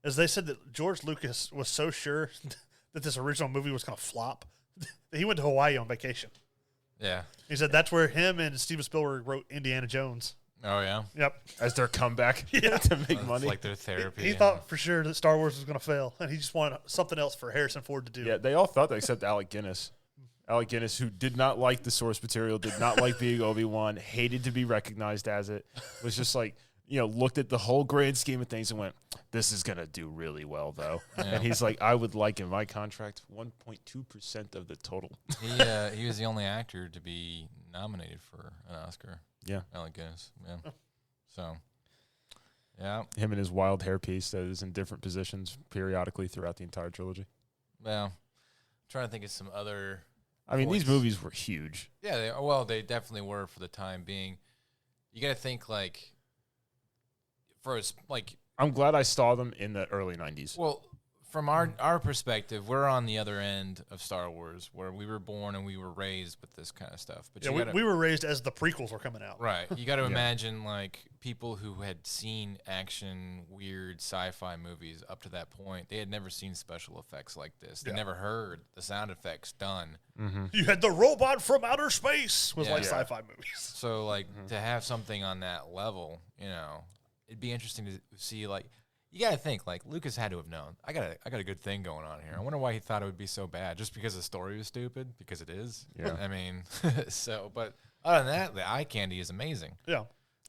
as they said that George Lucas was so sure that this original movie was going to flop that he went to Hawaii on vacation. Yeah. He said that's where him and Steven Spielberg wrote Indiana Jones. Oh, yeah? Yep. As their comeback to make money. Like their therapy. He thought for sure that Star Wars was going to fail, and he just wanted something else for Harrison Ford to do. Yeah, they all thought that except Alec Guinness. Alec Guinness, who did not like the source material, did not like being Obi-Wan, hated to be recognized as it, was just like, looked at the whole grand scheme of things and went, this is going to do really well, though. Yeah. And he's like, I would like in my contract 1.2% of the total. He was the only actor to be nominated for an Oscar. Yeah. Alec Guinness. Yeah. So, yeah. Him and his wild hairpiece that is in different positions periodically throughout the entire trilogy. Well, I'm trying to think of some other... I mean, these movies were huge. Yeah, they definitely were for the time being. You got to think, like... I'm glad I saw them in the early 90s. Well, from our perspective, we're on the other end of Star Wars, where we were born and we were raised with this kind of stuff. But we were raised as the prequels were coming out. Right. You got to imagine, like, people who had seen action, weird sci-fi movies up to that point, they had never seen special effects like this. They never heard the sound effects done. Mm-hmm. You had the robot from outer space was like sci-fi movies. So, like, to have something on that level, it'd be interesting to see, like, you got to think, like, Lucas had to have known. I got a good thing going on here. I wonder why he thought it would be so bad. Just because the story was stupid? Because it is? Yeah. I mean, but other than that, the eye candy is amazing. Yeah.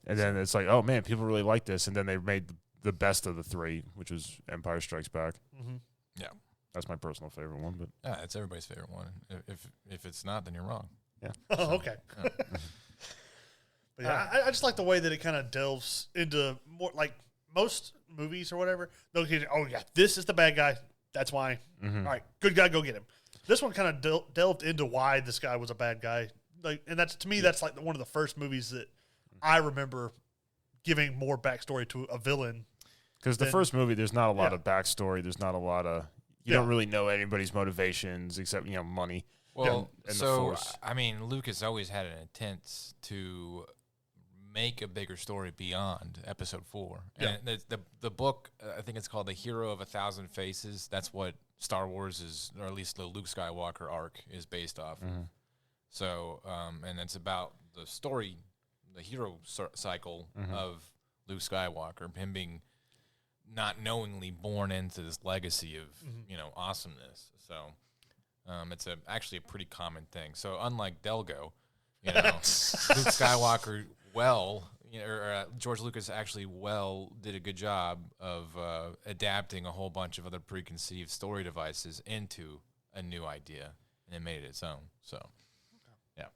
And then it's like, oh, man, people really like this. And then they made the best of the three, which was Empire Strikes Back. Mm-hmm. Yeah. That's my personal favorite one. But yeah, it's everybody's favorite one. If it's not, then you're wrong. Yeah. Oh, okay. But I just like the way that it kind of delves into more, like, most movies or whatever, they'll get, this is the bad guy. That's why. Mm-hmm. All right, good guy, go get him. This one kind of delved into why this guy was a bad guy. Like, and that's, to me, that's like one of the first movies that I remember giving more backstory to a villain. Because the first movie, there's not a lot of backstory. There's not a lot of, you don't really know anybody's motivations except, money. Well, and so, the Force. I mean, Lucas always had an intent to make a bigger story beyond Episode 4. And the book, I think it's called The Hero of a Thousand Faces. That's what Star Wars is, or at least the Luke Skywalker arc is based off. Mm-hmm. So, and it's about the story, the hero cycle of Luke Skywalker, him being not knowingly born into this legacy of, awesomeness. So, it's actually a pretty common thing. So, unlike Delgo, Luke Skywalker George Lucas actually did a good job of adapting a whole bunch of other preconceived story devices into a new idea, and it made it its own. So, yeah,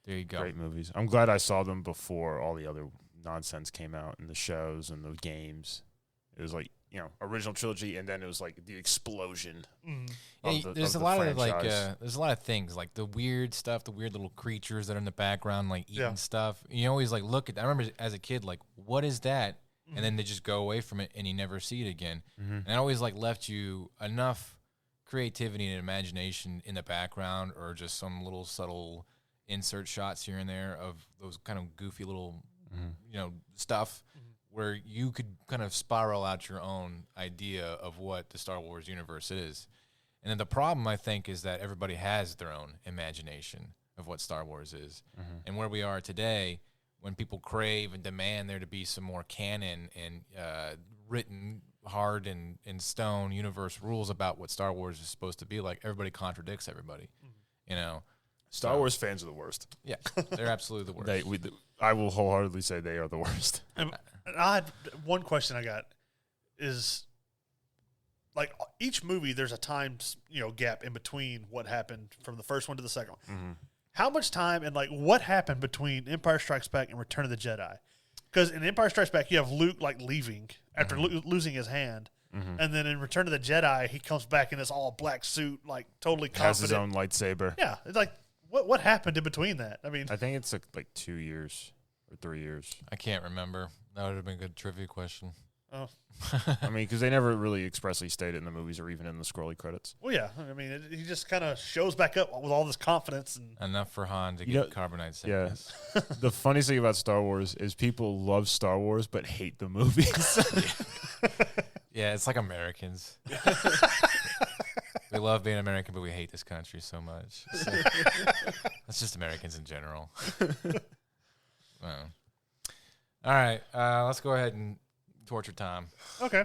there you go. Great movies. I'm glad I saw them before all the other nonsense came out in the shows and the games. It was like, original trilogy, and then it was like the explosion. There's a lot of things, like the weird stuff, the weird little creatures that are in the background, like eating stuff. You always like look at. I remember as a kid, like, what is that? And then they just go away from it, and you never see it again. And it always like left you enough creativity and imagination in the background, or just some little subtle insert shots here and there of those kind of goofy little, stuff where you could kind of spiral out your own idea of what the Star Wars universe is. And then the problem, I think, is that everybody has their own imagination of what Star Wars is. And where we are today, when people crave and demand there to be some more canon and written hard in stone universe rules about what Star Wars is supposed to be like, everybody contradicts everybody. Star Wars fans are the worst. Yeah, they're absolutely the worst. I will wholeheartedly say they are the worst. And I had one question I got is, like, each movie, there's a time, gap in between what happened from the first one to the second one. How much time and, like, what happened between Empire Strikes Back and Return of the Jedi? Because in Empire Strikes Back, you have Luke, like, leaving after losing his hand. And then in Return of the Jedi, he comes back in this all black suit, like, totally confident. Has his own lightsaber. Yeah. It's like, what happened in between that? I mean, I think it's like 2 years or 3 years. I can't remember. That would have been a good trivia question. oh. I mean, because they never really expressly state it in the movies or even in the scrolly credits. Well, yeah. I mean, he just kind of shows back up with all this confidence. And Enough for Han to get carbonite sickness. Yeah. The funniest thing about Star Wars is people love Star Wars but hate the movies. Yeah, it's like Americans. We love being American, but we hate this country so much. So, that's just Americans in general. Well. All right, let's go ahead and torture time. Okay.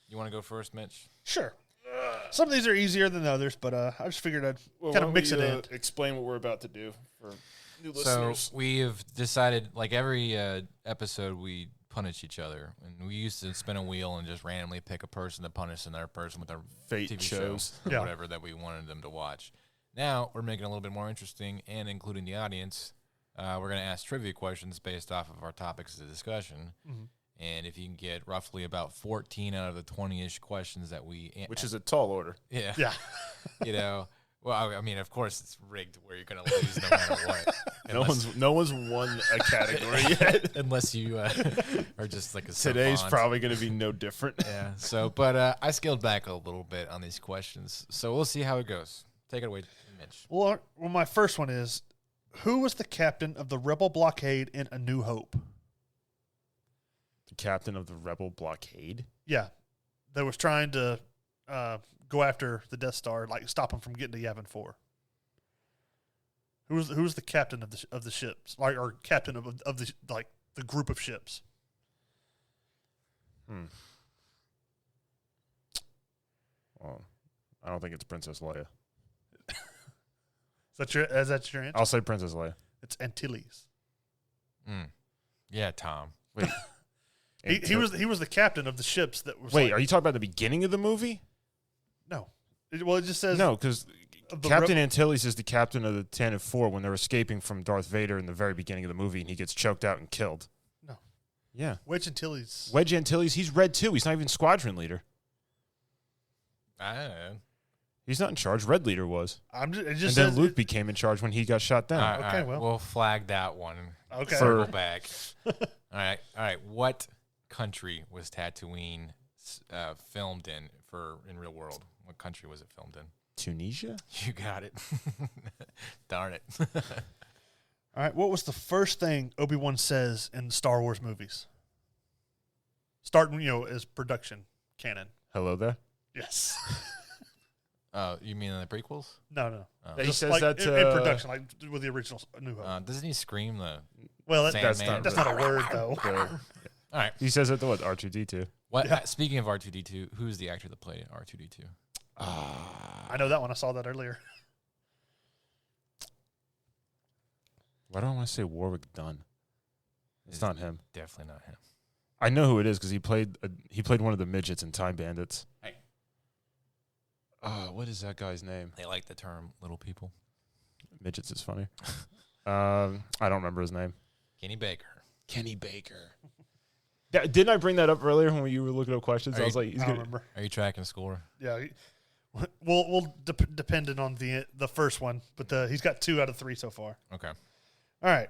You want to go first, Mitch? Sure. Some of these are easier than others, but I just figured I'd kind of mix it in. Explain what we're about to do for new So listeners. we have decided, like every episode, we punish each other. And we used to spin a wheel and just randomly pick a person to punish another person with our Fate TV shows. show or Yeah. whatever that we wanted them to watch. Now we're making it a little bit more interesting and including the audience. We're going to ask trivia questions based off of our topics of discussion. And if you can get roughly about 14 out of the 20-ish questions that Which is a tall order. Yeah. Yeah. Well, I mean, of course it's rigged where you're going to lose no matter what. No one's won a category yet. Unless you are just like a Today's savant. probably going to be no different. Yeah. So, but I scaled back a little bit on these questions. So we'll see how it goes. Take it away, Mitch. Well, my first one is, who was the captain of the Rebel blockade in A New Hope? The captain of the Rebel blockade? Yeah. That was trying to go after the Death Star, like stop him from getting to Yavin 4. Who's the captain of the ships, like, or captain of the, like, the group of ships? Well, I don't think it's Princess Leia. Is that your answer? I'll say Princess Leia. It's Antilles. Yeah, Tom. Wait. He was the captain of the ships that was. Wait, are you talking about the beginning of the movie? No. It just says No, because the Captain Antilles is the captain of the Tantive 4 when they're escaping from Darth Vader in the very beginning of the movie, and he gets choked out and killed. No. Yeah. Wedge Antilles. Wedge Antilles, he's red too. He's not even squadron leader. I don't know. He's not in charge. Red leader was. It just And says then Luke became in charge when he got shot down. All right, well. we'll flag that one. Okay. Circle back. All right. What country was Tatooine filmed in real world? What country was it filmed in? Tunisia? You got it. Darn it. All right. What was the first thing Obi-Wan says in Star Wars movies? Starting, as production canon. Hello there. Yes. You mean in the prequels? No. He Just says like that in production, like with the original New Hope. Doesn't he scream the? Well, Sandman? that's not a word, though. All right. He says it to what? R2-D2. What? Yeah. Speaking of R2D2, who's the actor that played R2D2? I know that one. I saw that earlier. Why do I want to say Warwick Dunn? It's not him. Definitely not him. I know who it is because he played one of the midgets in Time Bandits. Hey. What is that guy's name? They like the term "little people." Midgets is funny. I don't remember his name. Kenny Baker. Kenny Baker. Didn't I bring that up earlier when you were looking up questions? I was like, I don't remember. Are you tracking score? Yeah. We'll dependent on the first one, but he's got 2 out of 3 so far. Okay. All right.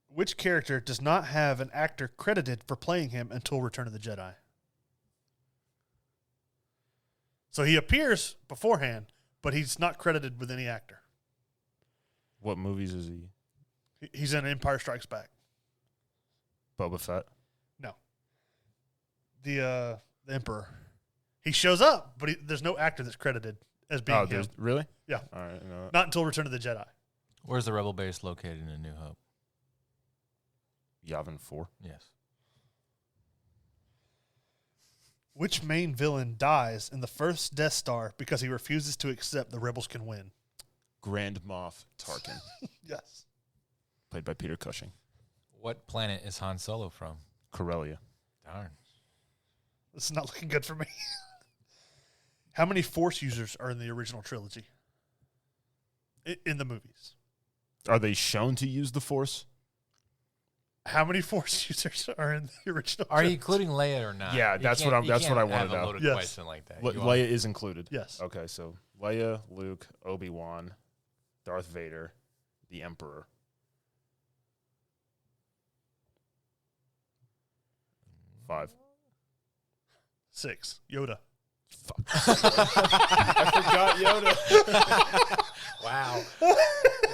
Which character does not have an actor credited for playing him until Return of the Jedi? So he appears beforehand, but he's not credited with any actor. What movies is he? He's in Empire Strikes Back. Boba Fett. No. The Emperor. He shows up, but there's no actor that's credited as being him. Really? Yeah. All right. No. Not until Return of the Jedi. Where's the rebel base located in A New Hope? Yavin 4. Yes. Which main villain dies in the first Death Star because he refuses to accept the rebels can win? Grand Moff Tarkin, Yes. played by Peter Cushing. What planet is Han Solo from? Corellia. Darn. This is not looking good for me. How many Force users are in the original trilogy? In the movies. Are they shown to use the Force? How many Force users are in the original Are you trilogy? including Leia or not? Yeah, that's what You what I can't wanted have to a know. loaded Yes. question like that. Leia is included. Yes. Okay, so Leia, Luke, Obi-Wan, Darth Vader, the Emperor. Five. 6. Yoda. I forgot Yoda. Wow.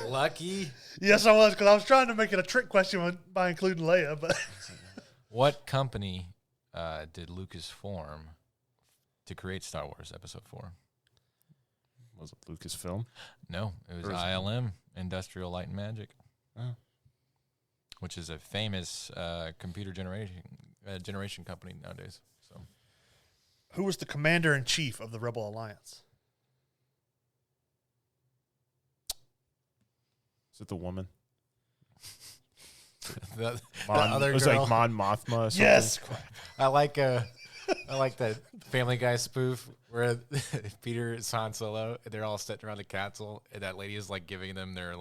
Lucky. Yes, I was, because I was trying to make it a trick question by including Leia, but What company did Lucas form to create Star Wars Episode 4? Was it Lucasfilm? No, it was Or is it- ILM, Industrial Light and Magic, Oh. which is a famous computer generation company nowadays. So who was the commander-in-chief of the Rebel Alliance? Is it the woman? the Mon, other it was girl. like Mon Mothma or something? Yes. I like that Family Guy spoof where Peter is Han Solo and they're all sitting around the castle and that lady is like giving them their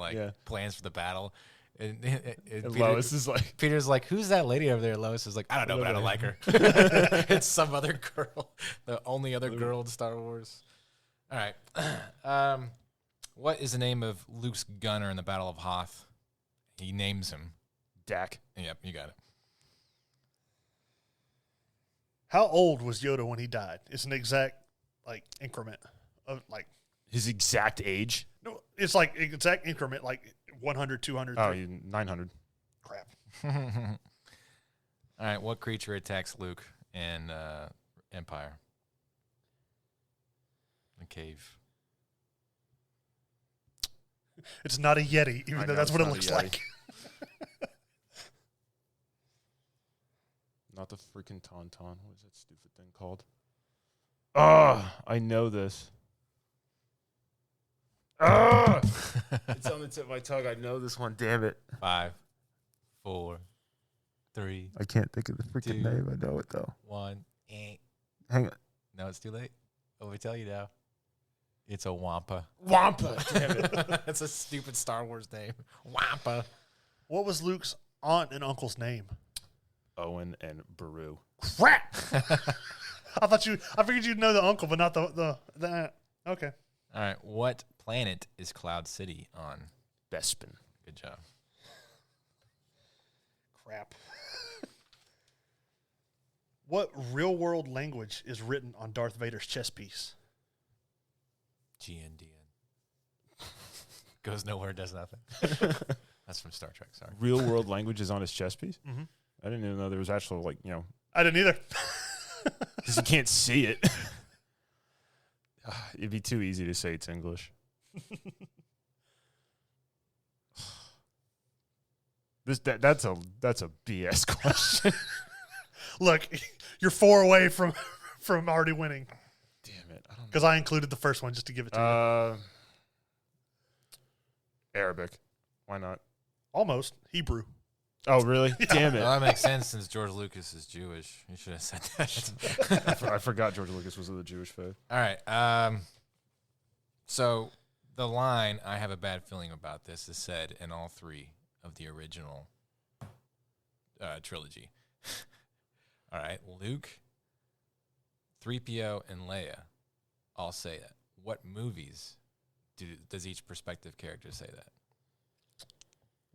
plans for the battle. And And Lois is like, Peter's like, who's that lady over there? Lois is like, I don't know, but I don't like her. It's some other girl, the only other girl in Star Wars. All right. What is the name of Luke's gunner in the Battle of Hoth? He names him. Dak. Yep, you got it. How old was Yoda when he died? It's an exact increment of His exact age? no, it's like exact increment 100, 200. Oh, 900. Crap. All right, what creature attacks Luke in Empire? The cave. It's not a Yeti, even I though know, that's it's what it not a looks Yeti. like. Not the freaking Tauntaun. What is that stupid thing called? Oh, I know this. Oh! It's on the tip of my tongue. I know this one. Damn it. 5, 4, 3, I can't think of the freaking Two. name. I know it, though. 1. Hang on. No, it's too late. Let me tell you now. It's a Wampa. Wampa. Damn it. That's a stupid Star Wars name. Wampa. What was Luke's aunt and uncle's name? Owen and Baru. Crap. I figured you'd know the uncle, but not the aunt. Okay. All right. What planet is Cloud City on? Bespin. Good job. Crap. What real-world language is written on Darth Vader's chest piece? GNDN. Goes nowhere, does nothing. That's from Star Trek. Sorry. Real world language is on his chest piece? Mhm. I didn't even know there was actual, I didn't either. because you can't see it. It'd be too easy to say it's English. That's a BS question. Look, you're 4 away from already winning Damn it! I don't because I included the first one just to give it to you. know. Arabic. Why not? Almost Hebrew. Oh, really? Damn Well, it! that makes sense since George Lucas is Jewish. You should have said that. I forgot George Lucas was of the Jewish faith. All right. So the line, I have a bad feeling about this, is said in all 3 of the original trilogy. All right. Luke, 3PO, and Leia all say that. What movies does each prospective character say that?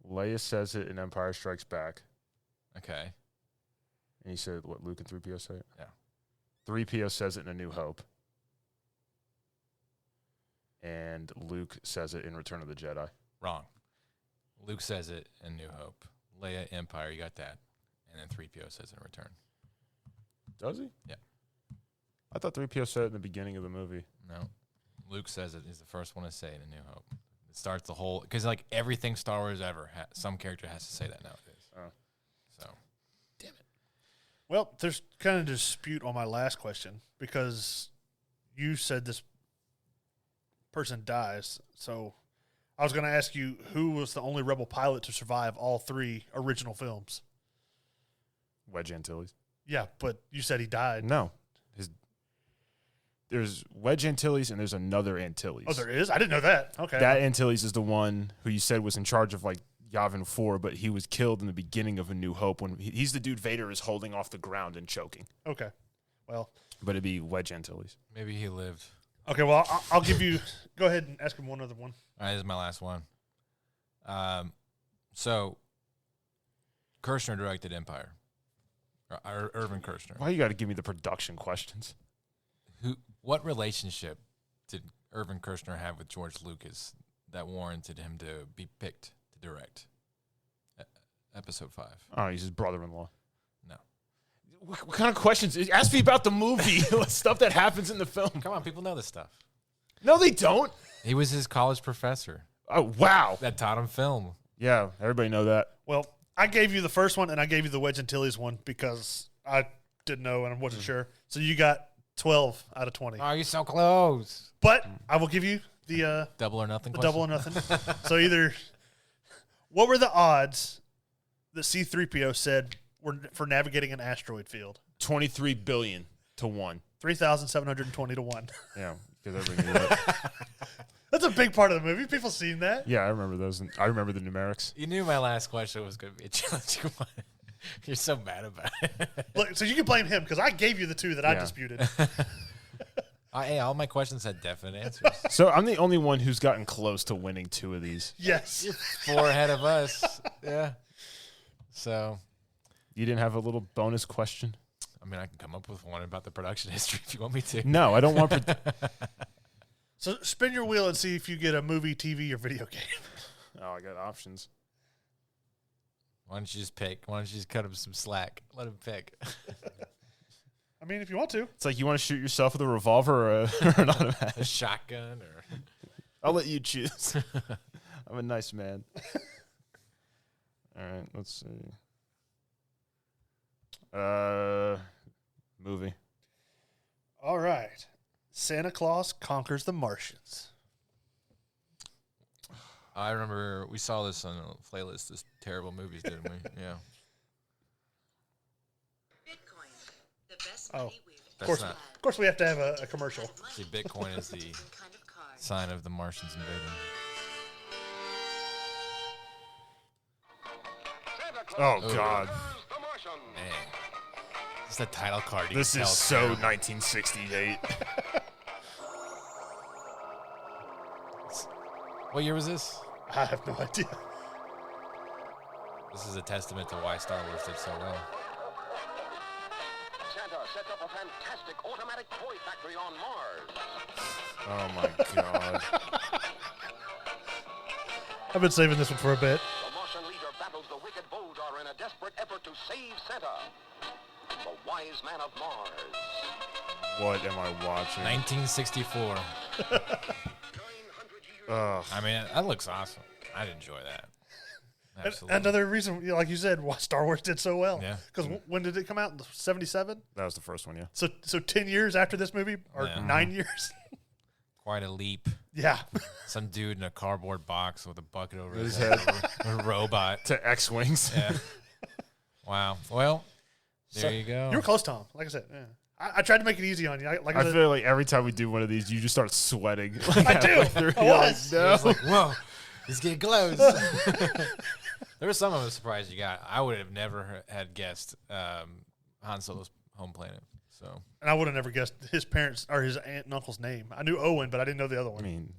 Leia says it in Empire Strikes Back. Okay. And he said, what, Luke and 3PO say it? Yeah. 3PO says it in A New Hope. and Luke says it in Return of the Jedi. Wrong. Luke says it in New Hope. Leia, Empire, you got that. And then 3PO says it in Return. Does he? Yeah. I thought 3PO said it in the beginning of the movie. No. Luke says it. He's the first one to say it in New Hope. It starts the whole... Because, like, everything Star Wars ever, some character has to say that nowadays. Oh. So, damn it. Well, there's kind of dispute on my last question because you said this person dies. So I was going to ask you who was the only Rebel pilot to survive all 3 original films? Wedge Antilles. Yeah, but you said he died. No. There's Wedge Antilles and there's another Antilles. Oh, there is? I didn't know that. Okay. That Antilles is the one who you said was in charge of, like, Yavin 4, but he was killed in the beginning of A New Hope when he's the dude Vader is holding off the ground and choking. Okay. Well. But it'd be Wedge Antilles. Maybe he lived. Okay, well, I'll give you – go ahead and ask him one other one. All right, this is my last one. So, Kershner directed Empire. Irvin Kershner. Why you got to give me the production questions? What relationship did Irvin Kershner have with George Lucas that warranted him to be picked to direct Episode 5? Oh, he's his brother-in-law. No. What kind of questions? Ask me about the movie. Stuff that happens in the film. Come on, people know this stuff. No, they don't. He was his college professor. Oh, wow. That taught him film. Yeah, everybody know that. Well, I gave you the first one and I gave you the Wedge Antilles one because I didn't know and I wasn't sure. So you got 12 out of 20. Oh, you're so close. But I will give you the Double or nothing the question? double or nothing. So either what were the odds that C-3PO said were for navigating an asteroid field? 23 billion to 1. 3,720 to 1. Yeah, because everybody knew that. That's a big part of the movie. People seen that. Yeah, I remember those. I remember the numerics. You knew my last question was going to be a challenging one. You're so mad about it. Look, so you can blame him because I gave you the 2 that I Yeah. disputed. Hey, all my questions had definite answers. So I'm the only one who's gotten close to winning 2 of these. Yes. 4 ahead of us. Yeah. So, You didn't have a little bonus question? I mean, I can come up with one about the production history if you want me to. No, I don't want. So spin your wheel and see if you get a movie, TV, or video game. Oh, I got options. Why don't you just pick? Why don't you just cut him some slack? Let him pick. I mean, if you want to. It's like you want to shoot yourself with a revolver or, or an automatic. A shotgun or... I'll let you choose. I'm a nice man. All right, let's see. Movie. All right. Santa Claus Conquers the Martians. I remember we saw this on a playlist, this terrible movies, didn't we? Yeah. Bitcoin, the best Oh. money we've That's ever not- Of course, we have to have a commercial. See, Bitcoin is the kind of card. sign of the Martians invading. Oh, Oh. God. Man. It's the title card. You This can is tell it's so terrible. 1968. What year was this? I have no idea. This is a testament to why Star Wars did so well. Santa sets up a fantastic automatic toy factory on Mars. Oh, my God. I've been saving this one for a bit. The Martian leader battles the wicked Volgar in a desperate effort to save Santa, the wise man of Mars. What am I watching? 1964. 900 years Ugh. I mean, that looks awesome. I'd enjoy that. Absolutely. Another reason, like you said, why Star Wars did so well. Yeah. Because when did it come out? 77? That was the first one, yeah. So 10 years after this movie? Or Yeah. 9 years? Quite a leap. Yeah. Some dude in a cardboard box with a bucket over his His head. head. A robot. To X-Wings. Yeah. Wow. Well, there So, you go. You were close, Tom. Like I said, yeah. I tried to make it easy on you. Like I I said, feel like every time we do one of these, you just start sweating. I do. I was. I was like, whoa, he's getting close. There was some I was surprised you got. I would have never had guessed Han Solo's home planet. So And I would have never guessed his parents or his aunt and uncle's name. I knew Owen, but I didn't know the other I one. mean,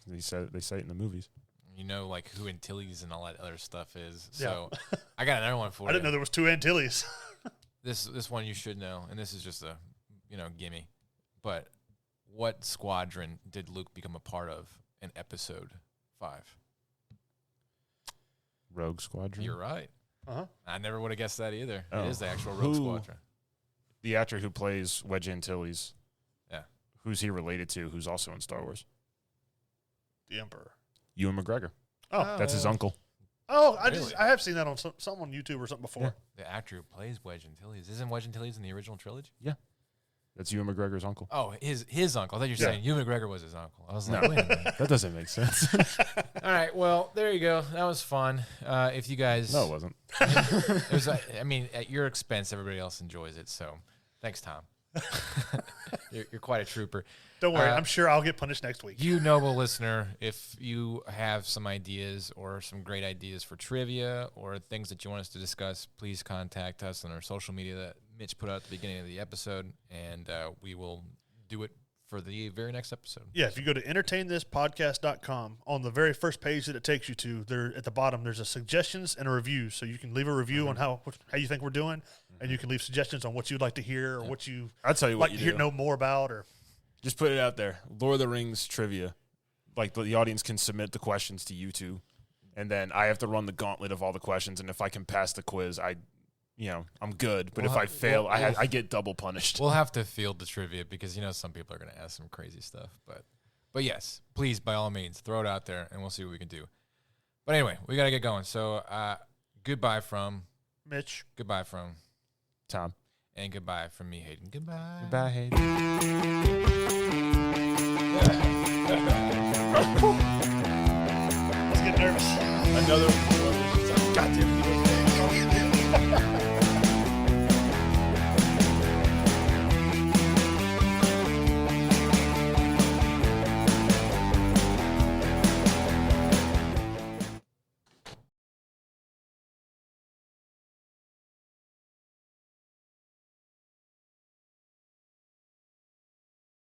they say it in the movies. you know, like who Antilles and all that other stuff is. So I got another one for I you. didn't know there was 2 Antilles. This one you should know, and this is just a gimme. But what squadron did Luke become a part of in Episode 5? Rogue Squadron. You're right. Uh-huh. I never would have guessed that either. Oh. It is the actual Rogue Who- Squadron. The actor who plays Wedge Antilles. Yeah. Who's he related to? Who's also in Star Wars? The Emperor. Ewan McGregor. Oh, That's his uncle. oh, Really? I have seen that on something on YouTube or something before. Yeah. The actor who plays Wedge Antilles. Isn't Wedge Antilles in the original trilogy? That's Ewan McGregor's uncle. Oh, his uncle. I thought you were Yeah. saying Ewan McGregor was his uncle. I was No. like, wait a minute. That doesn't make sense. All right, well, there you go. That was fun. If you guys... No, it wasn't. It was, I mean, at your expense, everybody else enjoys it, so thanks, Tom. You're quite a trooper. Don't worry, Uh, I'm sure I'll get punished next week. You noble listener, if you have some ideas or some great ideas for trivia or things that you want us to discuss, please contact us on our social media that Mitch put out at the beginning of the episode, and we will do it for the very next episode. Yeah, if you go to entertainthispodcast.com, on the very first page that it takes you to, there at the bottom there's a suggestions and a review, so you can leave a review on how you think we're doing, and you can leave suggestions on what you'd like to hear or what you I'll tell you what like you to do. know more about. Or Just put it out there. Lord of the Rings trivia. Like the audience can submit the questions to you two, and then I have to run the gauntlet of all the questions. And if I can pass the quiz, I'm good. But We'll if I ha- fail, we'll- I get double punished. We'll have to field the trivia because some people are going to ask some crazy stuff. But yes, please, by all means, throw it out there, and we'll see what we can do. But anyway, we got to get going. So goodbye from Mitch. goodbye from Tom. and goodbye from me, Hayden. Goodbye. Bye, Hayden. Let's get nervous. Another. Goddamn.